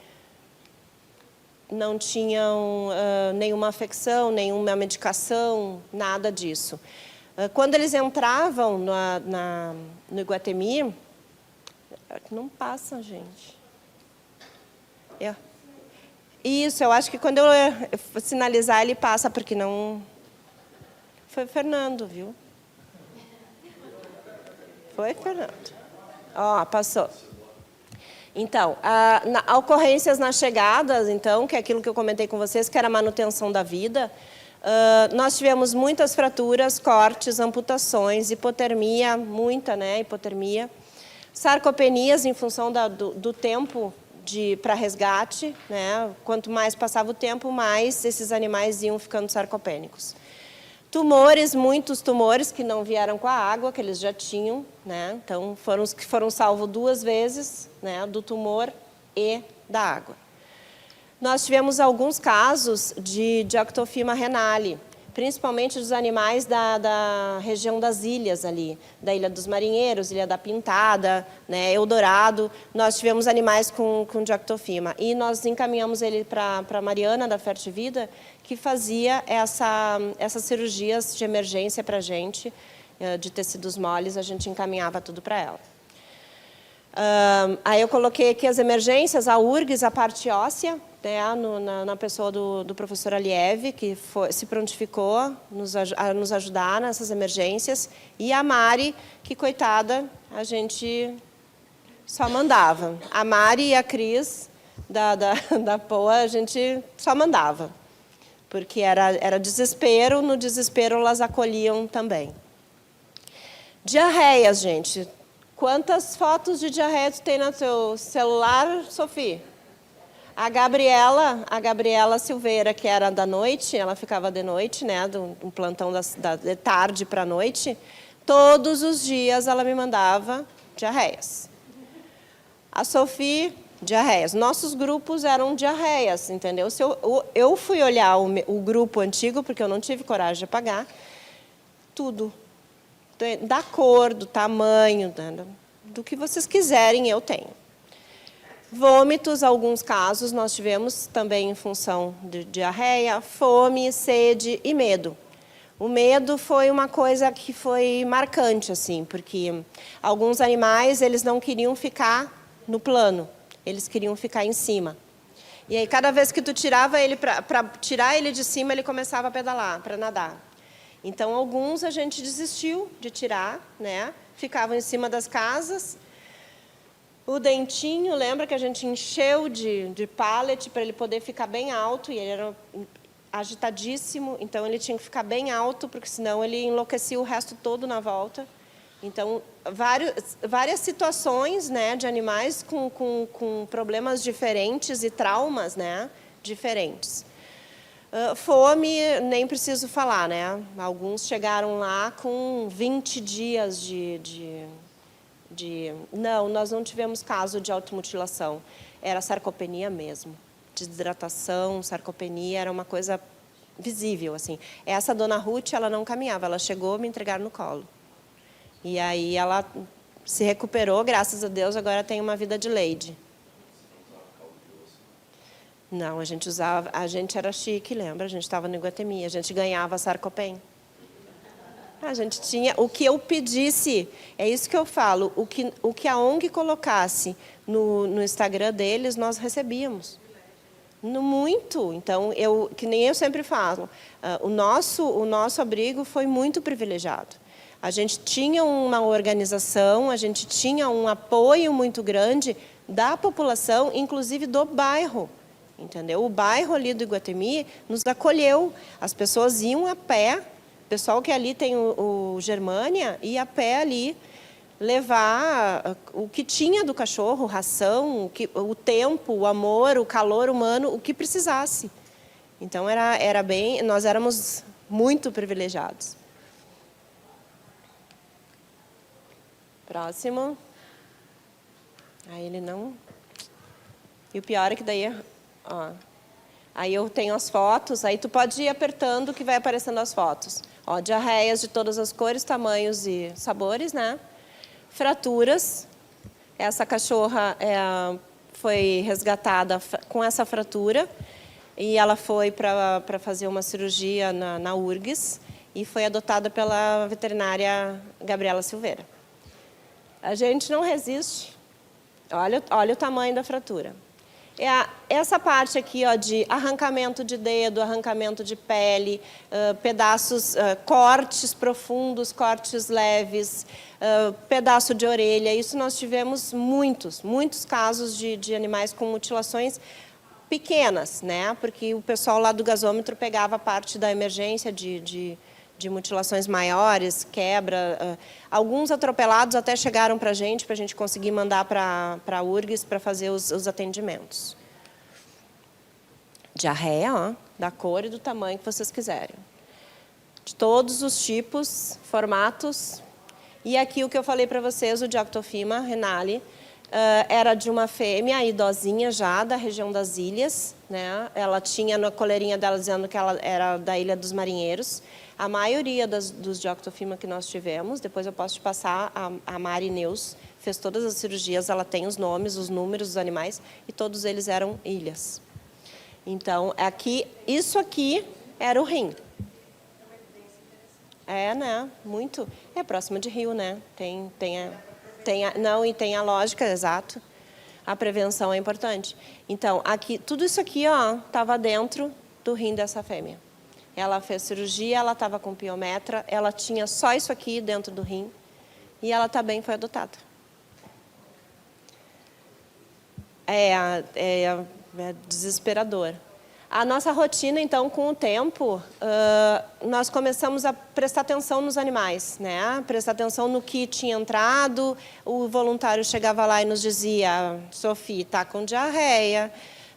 nenhuma afecção, nenhuma medicação, nada disso. Quando eles entravam no Iguatemi, não passa, gente. Isso, eu acho que quando eu sinalizar, ele passa, porque não... Foi Fernando, viu? Foi Fernando. Ó, passou. Então, ocorrências nas chegadas, então, que é aquilo que eu comentei com vocês, que era a manutenção da vida, nós tivemos muitas fraturas, cortes, amputações, hipotermia, muita, né, hipotermia, sarcopenias em função do tempo para resgate, né, quanto mais passava o tempo, mais esses animais iam ficando sarcopênicos. Tumores, muitos tumores que não vieram com a água, que eles já tinham, né? Então, foram os que foram salvos 2 vezes, né? Do tumor e da água. Nós tivemos alguns casos de Jactophyma renale, principalmente dos animais da região das ilhas ali, da Ilha dos Marinheiros, Ilha da Pintada, né? Eldorado. Nós tivemos animais com Jactophyma. E nós encaminhamos ele para a Mariana, da Fertivida, que fazia essas cirurgias de emergência para a gente, de tecidos moles, a gente encaminhava tudo para ela. Aí eu coloquei aqui as emergências, a URGS, a parte óssea, né, na pessoa do professor Aliev, que se prontificou a nos ajudar nessas emergências, e a Mari, que, coitada, a gente só mandava. A Mari e a Cris, da POA, a gente só mandava. porque era desespero, no desespero elas acolhiam também. Diarreias, gente. Quantas fotos de diarreia tu tem no teu celular, Sofia? A Gabriela Silveira, que era da noite, ela ficava de noite, né, um plantão de tarde para noite, todos os dias ela me mandava diarreias. A Sofia, diarreias. Nossos grupos eram diarreias, entendeu? Eu fui olhar o grupo antigo, porque eu não tive coragem de apagar, tudo. Da cor, do tamanho, do que vocês quiserem, eu tenho. Vômitos, alguns casos nós tivemos também em função de diarreia, fome, sede e medo. O medo foi uma coisa que foi marcante, assim, porque alguns animais eles não queriam ficar no plano, eles queriam ficar em cima. E aí, cada vez que tu tirava ele, para tirar ele de cima, ele começava a pedalar, para nadar. Então, alguns a gente desistiu de tirar, né? Ficavam em cima das casas. O dentinho, lembra que a gente encheu de pallet para ele poder ficar bem alto, e ele era agitadíssimo, então ele tinha que ficar bem alto, porque senão ele enlouquecia o resto todo na volta. Então, várias situações, né, de animais com problemas diferentes e traumas, né, diferentes. Fome, nem preciso falar, né? Alguns chegaram lá com 20 dias Não, nós não tivemos caso de automutilação. Era sarcopenia mesmo. Desidratação, sarcopenia, era uma coisa visível, assim. Essa dona Ruth, ela não caminhava, ela chegou a me entregar no colo. E aí ela se recuperou, graças a Deus, agora tem uma vida de lady. Não, a gente era chique, lembra? A gente estava no Iguatemi, a gente ganhava Sarcopen. A gente tinha, o que eu pedisse, é isso que eu falo, o que a ONG colocasse no Instagram deles, nós recebíamos. Muito. Então, que nem eu sempre falo, o nosso abrigo foi muito privilegiado. A gente tinha uma organização, a gente tinha um apoio muito grande da população, inclusive do bairro. Entendeu? O bairro ali do Iguatemi nos acolheu. As pessoas iam a pé, o pessoal que ali tem o Germânia, ia a pé ali levar o que tinha do cachorro, ração, o tempo, o amor, o calor humano, o que precisasse. Então, nós éramos muito privilegiados. Próximo. Aí ele não... E o pior é que daí... Ó, aí eu tenho as fotos, aí tu pode ir apertando que vai aparecendo as fotos. Ó, diarreias de todas as cores, tamanhos e sabores, né? Fraturas. Essa cachorra foi resgatada com essa fratura e ela foi para fazer uma cirurgia na URGS e foi adotada pela veterinária Gabriela Silveira. A gente não resiste. Olha o tamanho da fratura. Essa parte aqui, ó, de arrancamento de dedo, arrancamento de pele, pedaços, cortes profundos, cortes leves, pedaço de orelha. Isso nós tivemos muitos casos de animais com mutilações pequenas, né? Porque o pessoal lá do gasômetro pegava parte da emergência de mutilações maiores, quebra. Alguns atropelados até chegaram para a gente conseguir mandar para a URGS para fazer os atendimentos. Diarreia, ó, da cor e do tamanho que vocês quiserem. De todos os tipos, formatos. E aqui o que eu falei para vocês, o Diactofima renale, era de uma fêmea idosinha já, da região das ilhas, né? Ela tinha na coleirinha dela dizendo que ela era da Ilha dos Marinheiros. A maioria dos Diactofima que nós tivemos, depois eu posso te passar, a Mari Neus fez todas as cirurgias, ela tem os nomes, os números dos animais, e todos eles eram ilhas. Então, isso aqui era o rim. Né? Muito. É próximo de rio, né? Não, e tem a lógica, exato. A prevenção é importante. Então, tudo isso aqui estava dentro do rim dessa fêmea. Ela fez cirurgia, ela estava com piometra, ela tinha só isso aqui dentro do rim e ela também foi adotada. É desesperador. A nossa rotina, então, com o tempo, nós começamos a prestar atenção nos animais, né? Prestar atenção no que tinha entrado. O voluntário chegava lá e nos dizia: Sofia, está com diarreia,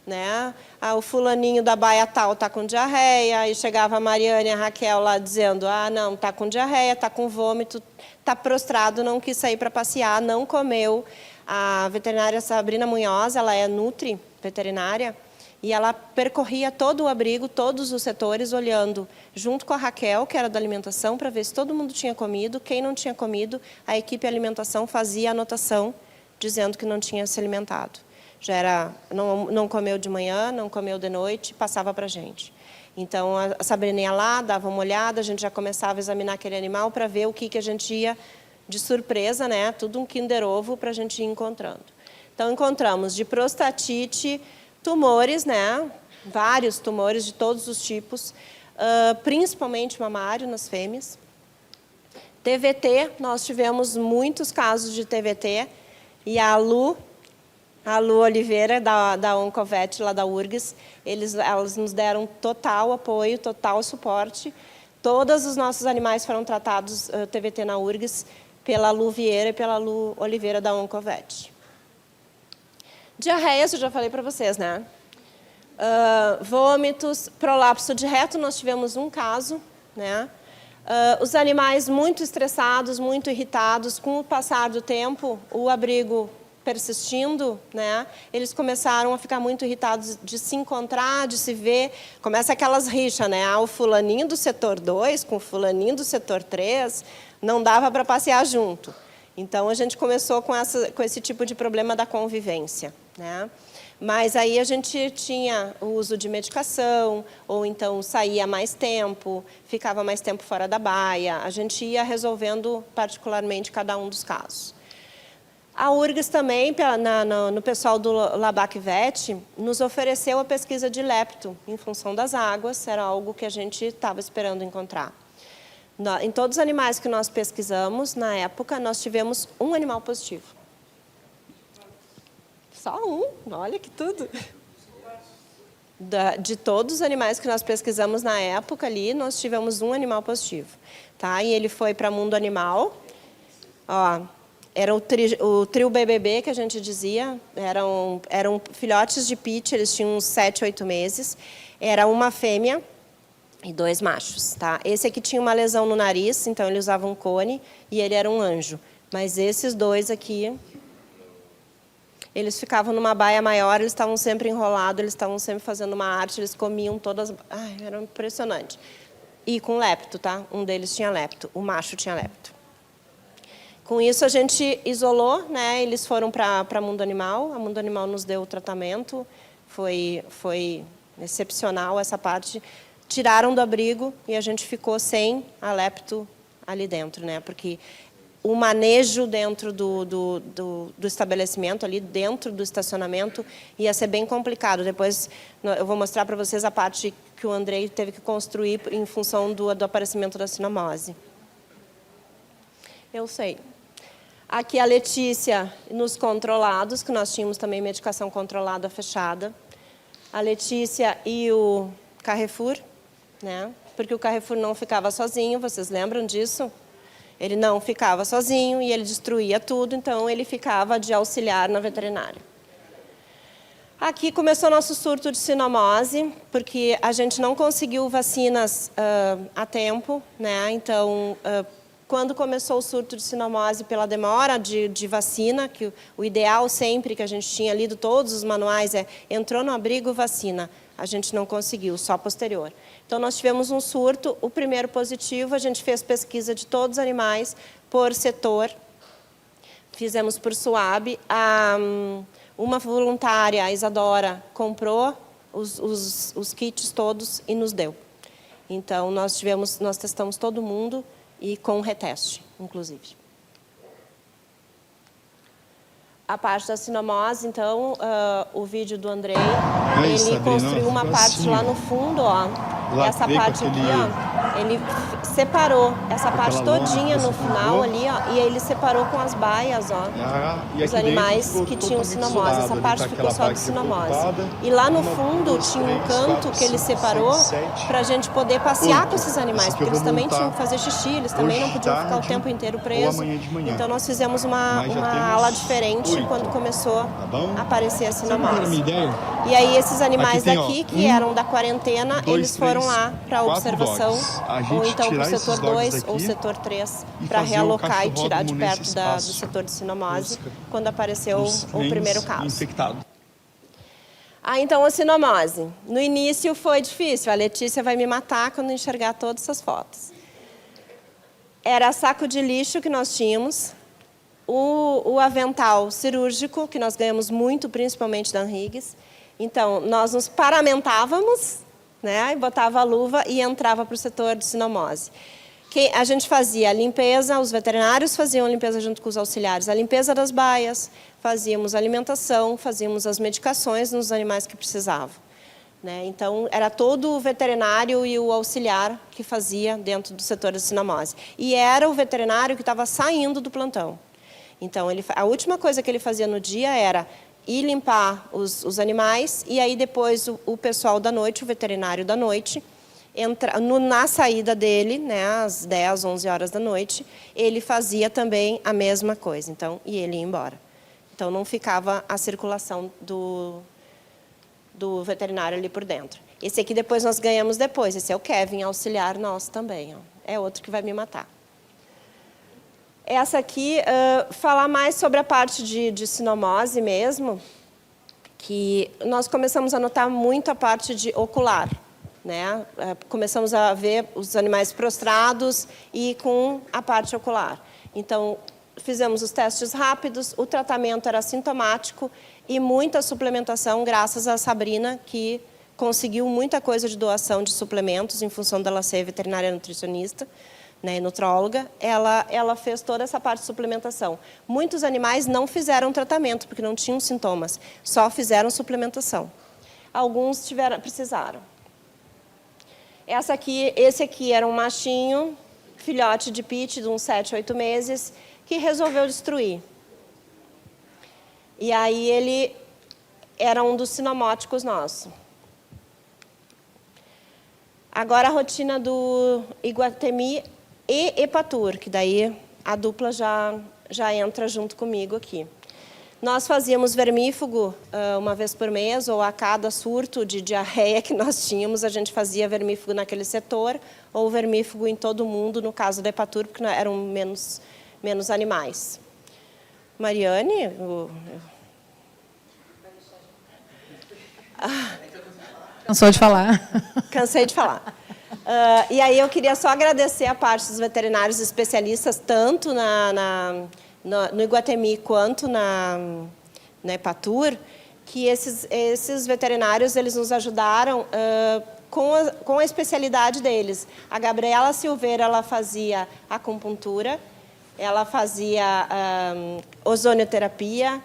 né? O fulaninho da baia tal está com diarreia. E chegava a Mariana e a Raquel lá dizendo: não, está com diarreia, está com vômito, está prostrado, não quis sair para passear, não comeu. A veterinária Sabrina Munhoz, ela é nutri veterinária, e ela percorria todo o abrigo, todos os setores, olhando junto com a Raquel, que era da alimentação, para ver se todo mundo tinha comido. Quem não tinha comido, a equipe de alimentação fazia anotação, dizendo que não tinha se alimentado. Já era, não comeu de manhã, não comeu de noite, passava para a gente. Então, a Sabrina ia lá, dava uma olhada, a gente já começava a examinar aquele animal para ver o que a gente ia, de surpresa, né? Tudo um Kinder Ovo para a gente ir encontrando. Então, encontramos de prostatite, tumores, né? Vários tumores de todos os tipos, principalmente mamário nas fêmeas. TVT, nós tivemos muitos casos de TVT, e a Lu Oliveira, da Oncovet, lá da URGS, elas nos deram total apoio, total suporte. Todos os nossos animais foram tratados TVT na URGS pela Lu Vieira e pela Lu Oliveira, da Oncovet. Diarreias, eu já falei para vocês, né? Vômitos, prolapso de reto, nós tivemos um caso, né? Os animais muito estressados, muito irritados, com o passar do tempo, o abrigo persistindo, né? Eles começaram a ficar muito irritados de se encontrar, de se ver. Começa aquelas rixas, né? O fulaninho do setor 2 com o fulaninho do setor 3, não dava para passear junto. Então, a gente começou com esse tipo de problema da convivência, né? Mas aí a gente tinha o uso de medicação, ou então saía mais tempo, ficava mais tempo fora da baia. A gente ia resolvendo particularmente cada um dos casos. A URGS também, no pessoal do Labac Vet, nos ofereceu a pesquisa de lepto, em função das águas, era algo que a gente estava esperando encontrar. Em todos os animais que nós pesquisamos, na época, nós tivemos um animal positivo. Só um, olha que tudo. De todos os animais que nós pesquisamos na época ali, nós tivemos um animal positivo. Tá? E ele foi para Mundo Animal. Ó, era o trio BBB, que a gente dizia. Eram filhotes de pit, eles tinham uns 7, 8 meses. Era uma fêmea e 2 machos. Tá? Esse aqui tinha uma lesão no nariz, então ele usava um cone, e ele era um anjo. Mas esses dois aqui, eles ficavam numa baia maior, eles estavam sempre enrolados, eles estavam sempre fazendo uma arte, eles comiam todas... Ai, era impressionante. E com lepto, tá? Um deles tinha lepto, o macho tinha lepto. Com isso, a gente isolou, né? Eles foram para Mundo Animal, a Mundo Animal nos deu o tratamento, foi excepcional essa parte. Tiraram do abrigo e a gente ficou sem a lepto ali dentro, né? Porque o manejo dentro do estabelecimento, ali dentro do estacionamento, ia ser bem complicado. Depois eu vou mostrar para vocês a parte que o Andrei teve que construir em função do aparecimento da sinomose. Eu sei. Aqui a Letícia nos controlados, que nós tínhamos também medicação controlada fechada. A Letícia e o Carrefour, né? Porque o Carrefour não ficava sozinho, vocês lembram disso? Ele não ficava sozinho e ele destruía tudo, então ele ficava de auxiliar na veterinária. Aqui começou nosso surto de sinomose, porque a gente não conseguiu vacinas a tempo, né? Então, quando começou o surto de sinomose pela demora de vacina, que o ideal sempre que a gente tinha lido todos os manuais entrou no abrigo, vacina. A gente não conseguiu, só posterior. Então, nós tivemos um surto, o primeiro positivo, a gente fez pesquisa de todos os animais por setor, fizemos por SUAB. Uma voluntária, a Isadora, comprou os kits todos e nos deu. Então, nós testamos todo mundo e com reteste, inclusive. A parte da sinomose, então, o vídeo do Andrei, ele construiu uma parte lá no fundo, ó. Essa parte aqui, ó, ele separou essa parte Aquela lona todinha que no você final colocou. ali, ó, e aí ele separou com as baias, ó. E Os aqui animais dentro que ficou tinham totalmente sinomose. isolado, Essa ali parte tá ficou aquela só de parte sinomose. decotada. E lá no Uma, fundo duas, tinha um três, canto quatro, que ele cinco, separou seis, sete, para a gente poder passear 8. com esses animais, Esse aqui porque eu eles vou também montar tinham que fazer xixi, eles também não hoje podiam ficar o tarde tempo inteiro ou presos. amanhã de manhã. Então nós fizemos uma Mas já temos ala diferente 8. quando começou bom? a aparecer a Sabe qual era a sinomose. minha ideia? E aí esses animais Aqui tem, ó, daqui, que eram da quarentena, 2, eles foram 3, lá para 4 observação, dogs. A ou gente então para o tirar esses setor dogs 2 ou daqui setor 3, e para fazer o realocar e tirar de cachorródromo perto nesse do espaço. setor de sinomose, Busca quando apareceu os o primeiro cães caso. infectados. Então, a sinomose. No início foi difícil. A Letícia vai me matar quando enxergar todas essas fotos. Era saco de lixo que nós tínhamos, o avental cirúrgico, que nós ganhamos muito, principalmente da Anrigues. Então, nós nos paramentávamos, né, e botava a luva e entrava para o setor de sinomose. A gente fazia a limpeza, os veterinários faziam a limpeza junto com os auxiliares, a limpeza das baias, fazíamos a alimentação, fazíamos as medicações nos animais que precisavam. Né? Então, era todo o veterinário e o auxiliar que fazia dentro do setor de sinomose. E era o veterinário que estava saindo do plantão. Então, a última coisa que ele fazia no dia era ir limpar os animais, e aí depois o pessoal da noite, o veterinário da noite, na saída dele, né, às 10, 11 horas da noite, ele fazia também a mesma coisa. Então, e ele ia embora. Então, não ficava a circulação do veterinário ali por dentro. Esse aqui depois nós ganhamos depois. Esse é o Kevin, auxiliar nosso também. Ó. É outro que vai me matar. Essa aqui, falar mais sobre a parte de sinomose mesmo, que nós começamos a notar muito a parte de ocular. Né? Começamos a ver os animais prostrados e com a parte ocular. Então, fizemos os testes rápidos, o tratamento era sintomático e muita suplementação, graças a Sabrina, que conseguiu muita coisa de doação de suplementos, em função dela ser veterinária nutricionista, né, nutróloga. Ela fez toda essa parte de suplementação. Muitos animais não fizeram tratamento, porque não tinham sintomas, só fizeram suplementação. Alguns precisaram. Esse aqui era um machinho, filhote de pit de uns 7, 8 meses, que resolveu destruir. E aí ele era um dos sinomóticos nossos. Agora a rotina do Iguatemi e Epatur, que daí a dupla já entra junto comigo aqui. Nós fazíamos vermífugo uma vez por mês, ou a cada surto de diarreia que nós tínhamos, a gente fazia vermífugo naquele setor, ou vermífugo em todo mundo, no caso da Epatur, porque eram menos animais. Mariane? Cansou de falar. Cansei de falar. E aí eu queria só agradecer a parte dos veterinários especialistas, tanto no Iguatemi quanto na Epatur, que esses veterinários eles nos ajudaram com a especialidade deles. A Gabriela Silveira, ela fazia acupuntura, ela fazia ozonioterapia,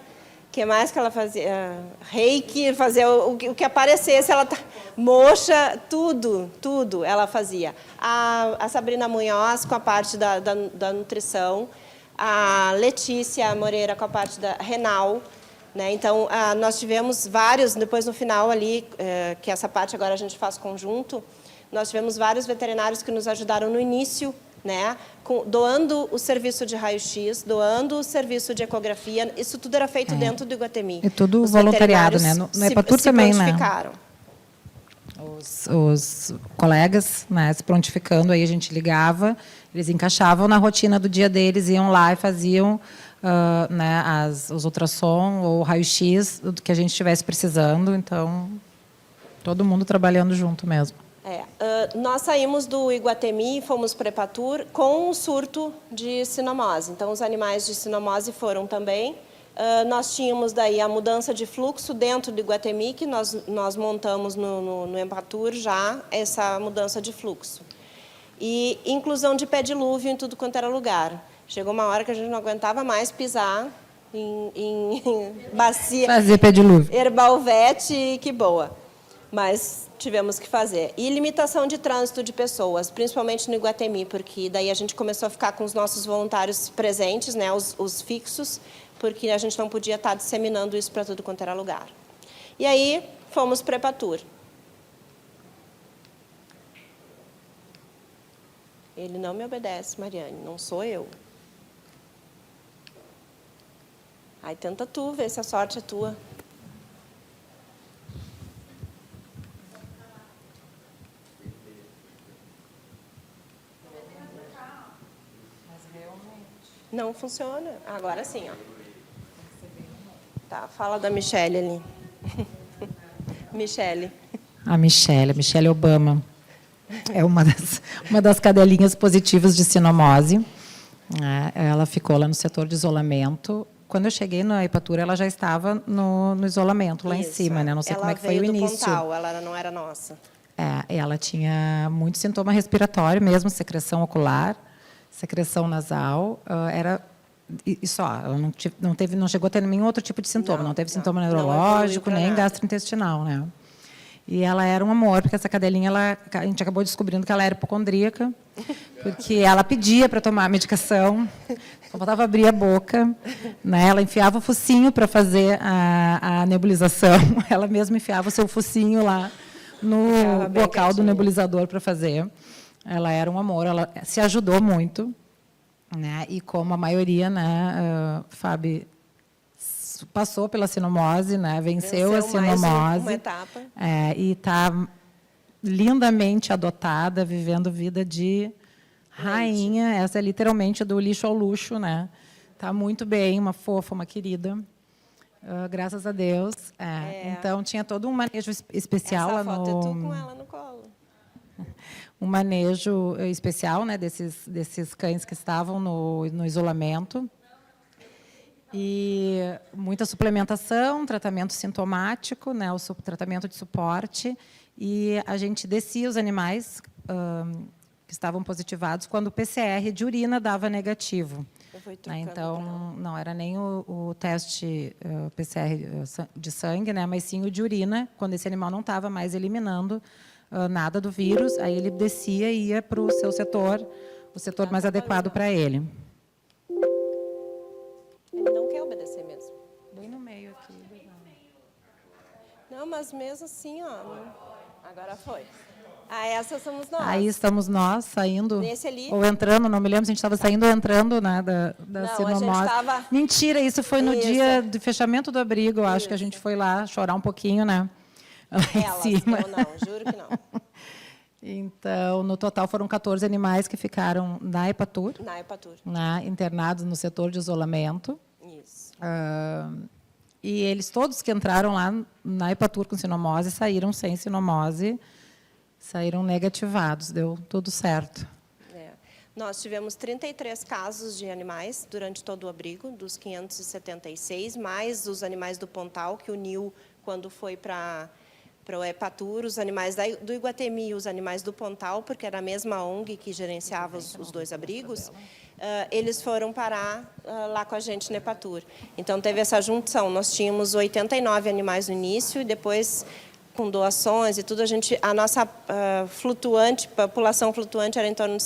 o que mais que ela fazia? Reiki, fazia o que aparecesse, ela moxa, tudo ela fazia. A Sabrina Munhoz com a parte da nutrição, a Letícia Moreira com a parte da renal, né? Então, nós tivemos vários, depois no final ali, que essa parte agora a gente faz conjunto, nós tivemos vários veterinários que nos ajudaram no início, né? Doando o serviço de raio-x, doando o serviço de ecografia, isso tudo era feito dentro do Iguatemi. É tudo voluntariado, né? No Epatur também, né? Os colegas, né, se prontificando, aí a gente ligava, eles encaixavam na rotina do dia deles, iam lá e faziam né, os ultrassom ou raio-x do que a gente estivesse precisando. Então, todo mundo trabalhando junto mesmo. Nós saímos do Iguatemi e fomos para Epatur com o surto de sinomose. Então, os animais de sinomose foram também. Nós tínhamos daí a mudança de fluxo dentro do Iguatemi, que nós montamos no Epatur já essa mudança de fluxo. E inclusão de pé dilúvio em tudo quanto era lugar. Chegou uma hora que a gente não aguentava mais pisar em bacia. Fazer pé dilúvio. Herbalvete, que boa. Mas tivemos que fazer. E limitação de trânsito de pessoas, principalmente no Iguatemi, porque daí a gente começou a ficar com os nossos voluntários presentes, né, os fixos, porque a gente não podia estar disseminando isso para tudo quanto era lugar. E aí fomos para a Epatur. Ele não me obedece, Mariane, não sou eu. Aí tenta tu, ver se a sorte é tua. Não funciona. Agora sim, ó. Tá, fala da Michelle ali. Michelle. A Michelle Obama. É uma das cadelinhas positivas de sinomose. Ela ficou lá no setor de isolamento. Quando eu cheguei na Epatur, ela já estava no isolamento, lá Isso, em cima, né? Não sei como é que foi o início. Ela veio do Pontal, ela não era nossa. Ela tinha muito sintoma respiratório mesmo, secreção ocular, secreção nasal, e só, ela não chegou a ter nenhum outro tipo de sintoma, não teve sintoma neurológico, nem gastrointestinal, né? E ela era um amor, porque essa cadelinha, a gente acabou descobrindo que ela era hipocondríaca, porque ela pedia para tomar a medicação, só faltava abrir a boca, né? Ela enfiava o focinho para fazer a nebulização, ela mesma enfiava o seu focinho lá no bocal do nebulizador para fazer. Ela era um amor, ela se ajudou muito, né? E como a maioria, né, Fábio, passou pela sinomose, né? Venceu a sinomose. Mais uma etapa. E está lindamente adotada, vivendo vida de rainha. Essa é literalmente do lixo ao luxo, né? Está muito bem, uma fofa, uma querida. Graças a Deus. Então, tinha todo um manejo especial Essa lá foto é tu com ela no colo. Um manejo especial, né, desses cães que estavam no isolamento. E muita suplementação, tratamento sintomático, né, o tratamento de suporte. E a gente descia os animais que estavam positivados quando o PCR de urina dava negativo. Então, não era nem o teste PCR de sangue, né, mas sim o de urina, quando esse animal não estava mais eliminando nada do vírus, aí ele descia e ia para o seu setor, o setor mais adequado para ele. Ele não quer obedecer mesmo. Bem no meio aqui. Não, mas mesmo assim, ó. Agora foi. Essa somos nós. Aí estamos nós saindo, nesse ali. ou entrando, não me lembro se a gente estava saindo ou entrando, né, da sinomose. A gente tava... Mentira, isso foi no dia do fechamento do abrigo, eu acho que a gente foi lá chorar um pouquinho, né? Lá em cima. Eu não, juro que não. Então, no total, foram 14 animais que ficaram na Epatur. Na Epatur. Internados no setor de isolamento. Isso. E eles todos que entraram lá na Epatur com sinomose saíram sem sinomose, saíram negativados, deu tudo certo. Nós tivemos 33 casos de animais durante todo o abrigo, dos 576, mais os animais do Pontal, que uniu quando foi para o Epatur, os animais do Iguatemi e os animais do Pontal, porque era a mesma ONG que gerenciava os dois abrigos, eles foram parar lá com a gente no Epatur. Então, teve essa junção. Nós tínhamos 89 animais no início e depois, com doações e tudo, a nossa população flutuante era em torno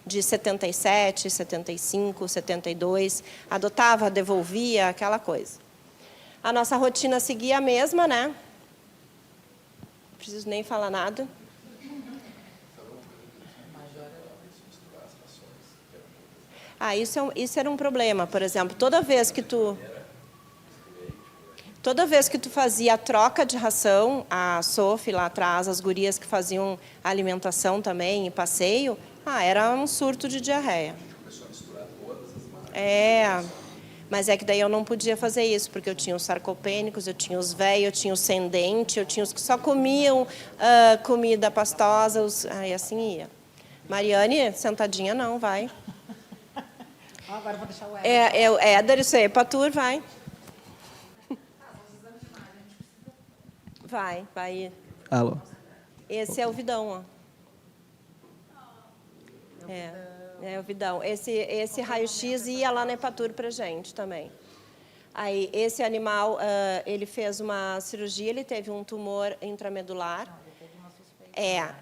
de 77, 75, 72. Adotava, devolvia, aquela coisa. A nossa rotina seguia a mesma, né? Não preciso nem falar nada. Isso era um problema, por exemplo. Toda vez que tu fazia a troca de ração, a Sophie lá atrás, as gurias que faziam alimentação também e passeio, era um surto de diarreia. Começou a misturar todas as marcas. Mas é que daí eu não podia fazer isso, porque eu tinha os sarcopênicos, eu tinha os velhos, eu tinha os sem dente, eu tinha os que só comiam comida pastosa, e assim ia. Mariane, sentadinha não, vai. Agora vou deixar o Éder. O Éder, isso aí, Epatur, vai. Vai. Alô. Esse é o Vidão, ó. É o Vidão. Esse raio-x ia lá na Epatur pra gente também. Aí, esse animal, ele fez uma cirurgia, ele teve um tumor intramedular.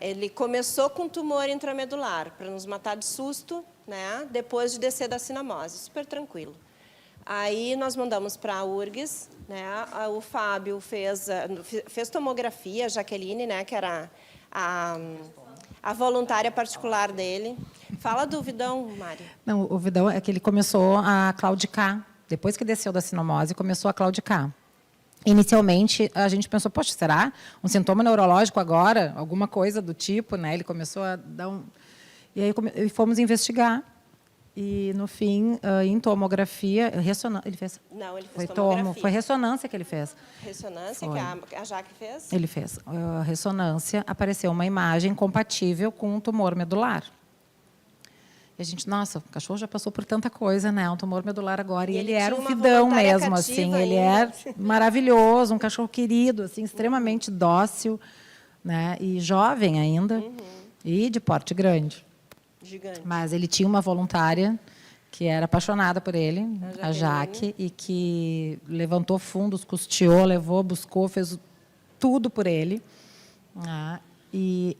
Ele começou com tumor intramedular, para nos matar de susto, né? Depois de descer da cinamose, super tranquilo. Aí nós mandamos para a URGS, né? O Fábio fez tomografia, a Jaqueline, né? Que era a voluntária particular dele. Fala do Vidão, Mari. Não, o Vidão é que ele começou a claudicar. Depois que desceu da cinomose, começou a claudicar. Inicialmente, a gente pensou, poxa, será um sintoma neurológico agora? Alguma coisa do tipo, né? Ele começou a dar um... E aí fomos investigar. E, no fim, em tomografia... Ele fez? Não, ele fez tomografia. Foi ressonância que ele fez. Ressonância, foi. Que a Jaque fez? Ele fez. A ressonância, apareceu uma imagem compatível com um tumor medular. E a gente, nossa, o cachorro já passou por tanta coisa, né? Um tumor medular agora. E ele era um fidão mesmo, assim. Ele é maravilhoso, um cachorro querido, assim, extremamente dócil, né? E jovem ainda. E de porte grande. Gigante. Mas ele tinha uma voluntária que era apaixonada por ele, a Jaque, e que levantou fundos, custeou, levou, buscou, fez tudo por ele. E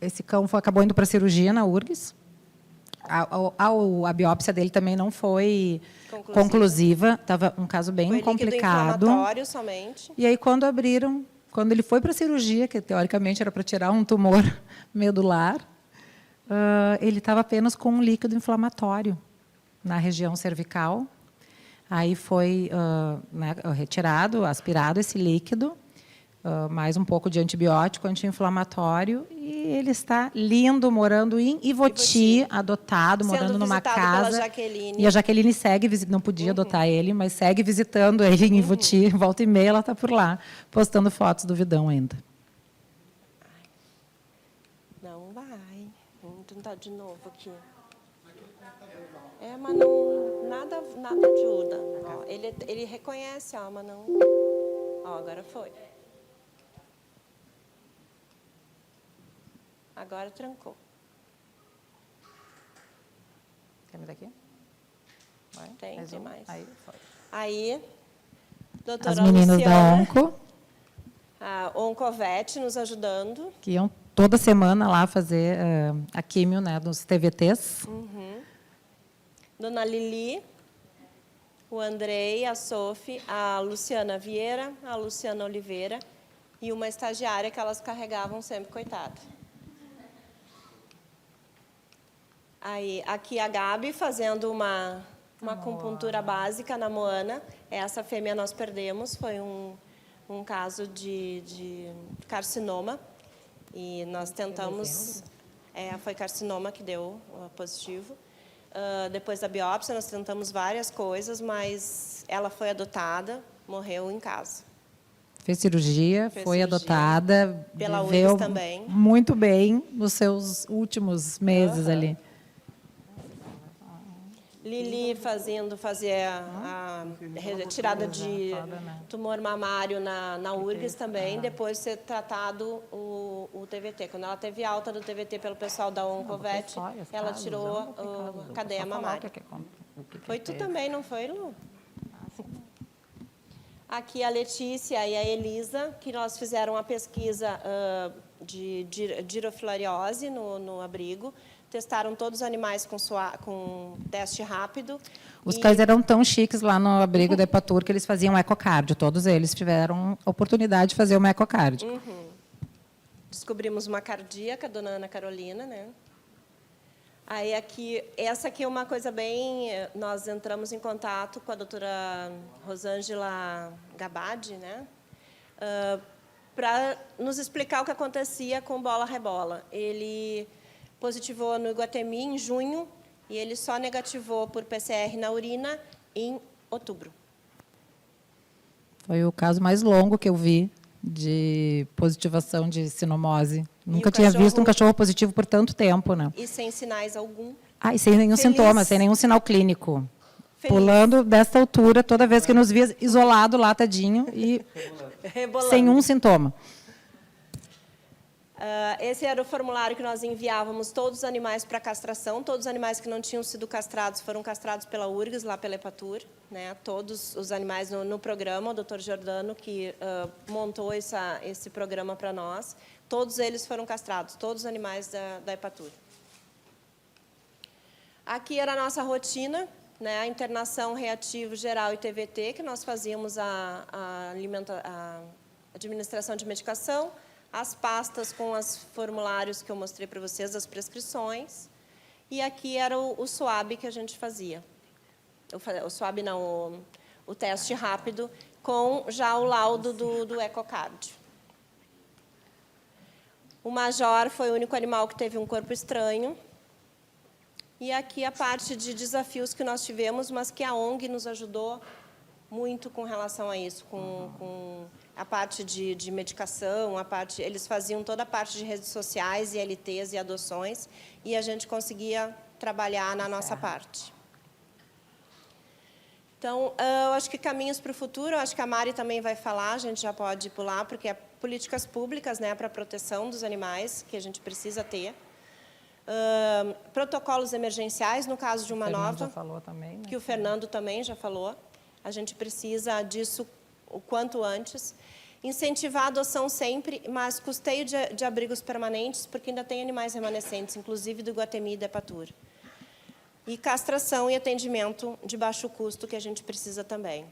esse cão acabou indo para a cirurgia na URGS. A biópsia dele também não foi conclusiva. Estava um caso bem foi complicado. Inflamatório somente. E aí, quando ele foi para a cirurgia, que teoricamente era para tirar um tumor medular, ele estava apenas com um líquido inflamatório na região cervical. Aí foi retirado, aspirado esse líquido, mais um pouco de antibiótico, anti-inflamatório, e ele está lindo, morando em Ivoti, adotado, morando numa casa. Pela Jaqueline. E a Jaqueline segue, não podia adotar ele, mas segue visitando ele em Ivoti, volta e meia ela está por lá, postando fotos do Vidão ainda. Não vai. Vamos tentar de novo aqui. Mas não, nada ajuda. Ó, ele reconhece, mas não... Ó, agora foi. Agora trancou. Quer me daqui? Vai? Tem mais. Aí, foi. Aí, doutora As meninas Luciana, da Onco. A Oncovete nos ajudando. Que iam toda semana lá fazer a químio, né, dos TVTs. Dona Lili, o Andrei, a Sophie, a Luciana Vieira, a Luciana Oliveira e uma estagiária que elas carregavam sempre, coitada. Aí, aqui a Gabi fazendo uma acupuntura básica na Moana. Essa fêmea nós perdemos, foi um caso de carcinoma. E nós tentamos... foi carcinoma que deu positivo. Depois da biópsia, nós tentamos várias coisas, mas ela foi adotada, morreu em casa. Fez cirurgia, foi adotada, pela viveu URGS também. Muito bem nos seus últimos meses ali. Lili fazia a retirada de tumor mamário na URGS também, depois de ser tratado o TVT. Quando ela teve alta do TVT pelo pessoal da Oncovete, ela tirou a cadeia mamária. Foi tu também, não foi, Lu? Aqui a Letícia e a Elisa, que nós fizeram a pesquisa de girofilariose no abrigo. Testaram todos os animais com teste rápido. Os cães eram tão chiques lá no abrigo da Epatur que eles faziam ecocardio. Todos eles tiveram a oportunidade de fazer uma ecocardio. Descobrimos uma cardíaca, a dona Ana Carolina, né? Aí essa aqui é uma coisa bem... Nós entramos em contato com a doutora Rosângela Gabadi, né? Para nos explicar o que acontecia com bola-rebola. Ele positivou no Iguatemi em junho e ele só negativou por PCR na urina em outubro. Foi o caso mais longo que eu vi de positivação de sinomose. Nunca tinha visto um cachorro positivo por tanto tempo, né? E sem sinais algum. E sem nenhum sintoma, sem nenhum sinal clínico. Pulando dessa altura, toda vez que nos via isolado lá, tadinho, e sem um sintoma. Esse era o formulário que nós enviávamos todos os animais para castração. Todos os animais que não tinham sido castrados foram castrados pela URGS, lá pela Epatur. Né? Todos os animais no programa, o Dr. Giordano, que montou esse programa para nós, todos eles foram castrados, todos os animais da Epatur. Aqui era a nossa rotina, né? A internação, reativo, geral e TVT, que nós fazíamos a administração de medicação, as pastas com os formulários que eu mostrei para vocês, as prescrições. E aqui era o SWAB que a gente fazia. O SWAB não, o teste rápido, com já o laudo do ecocardio. O Major foi o único animal que teve um corpo estranho. E aqui a parte de desafios que nós tivemos, mas que a ONG nos ajudou muito com relação a isso, com a parte de medicação, eles faziam toda a parte de redes sociais, ILTs e adoções, e a gente conseguia trabalhar na nossa parte. Então, eu acho que caminhos para o futuro, eu acho que a Mari também vai falar, a gente já pode pular, porque é políticas públicas, né, para a proteção dos animais, que a gente precisa ter. Protocolos emergenciais, no caso de uma nova, já falou também, né? Que o Fernando também já falou. A gente precisa disso o quanto antes. Incentivar a adoção sempre, mas custeio de abrigos permanentes, porque ainda tem animais remanescentes, inclusive do Iguatemi e da Epatur. E castração e atendimento de baixo custo, que a gente precisa também.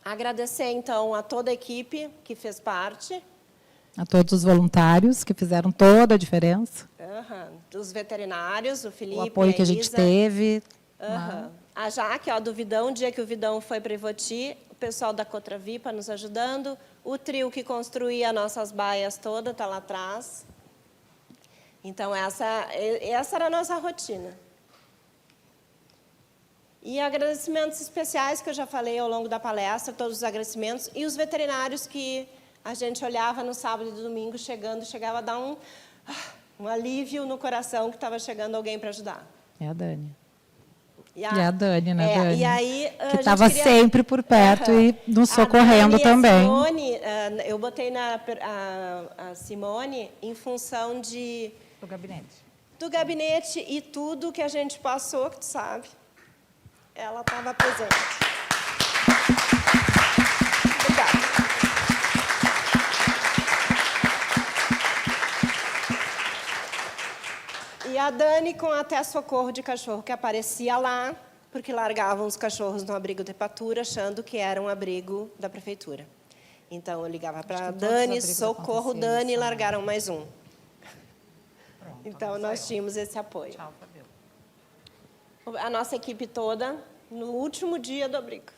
Agradecer, então, a toda a equipe que fez parte. A todos os voluntários que fizeram toda a diferença. Dos veterinários, o Felipe, o apoio que a gente teve. A Jaque, ó, do Vidão, o dia que o Vidão foi para Ivoti, o pessoal da Cotravipa nos ajudando, o trio que construía nossas baias todas está lá atrás. Então, essa era a nossa rotina. E agradecimentos especiais, que eu já falei ao longo da palestra, todos os agradecimentos, e os veterinários que a gente olhava no sábado e domingo, chegava a dar um alívio no coração que estava chegando alguém para ajudar. É a Dani. E a Dani, né, Dani? E aí, que estava sempre por perto e nos socorrendo também. A Simone, eu botei a Simone em função do gabinete. Do gabinete e tudo que a gente passou, que tu sabe. Ela estava presente. Obrigada. E a Dani com até socorro de cachorro, que aparecia lá, porque largavam os cachorros no abrigo de Epatur, achando que era um abrigo da prefeitura. Então, eu ligava para a Dani, socorro, Dani, e largaram mais um. Pronto, então, nós tínhamos esse apoio. Tchau, Fabio. A nossa equipe toda, no último dia do abrigo.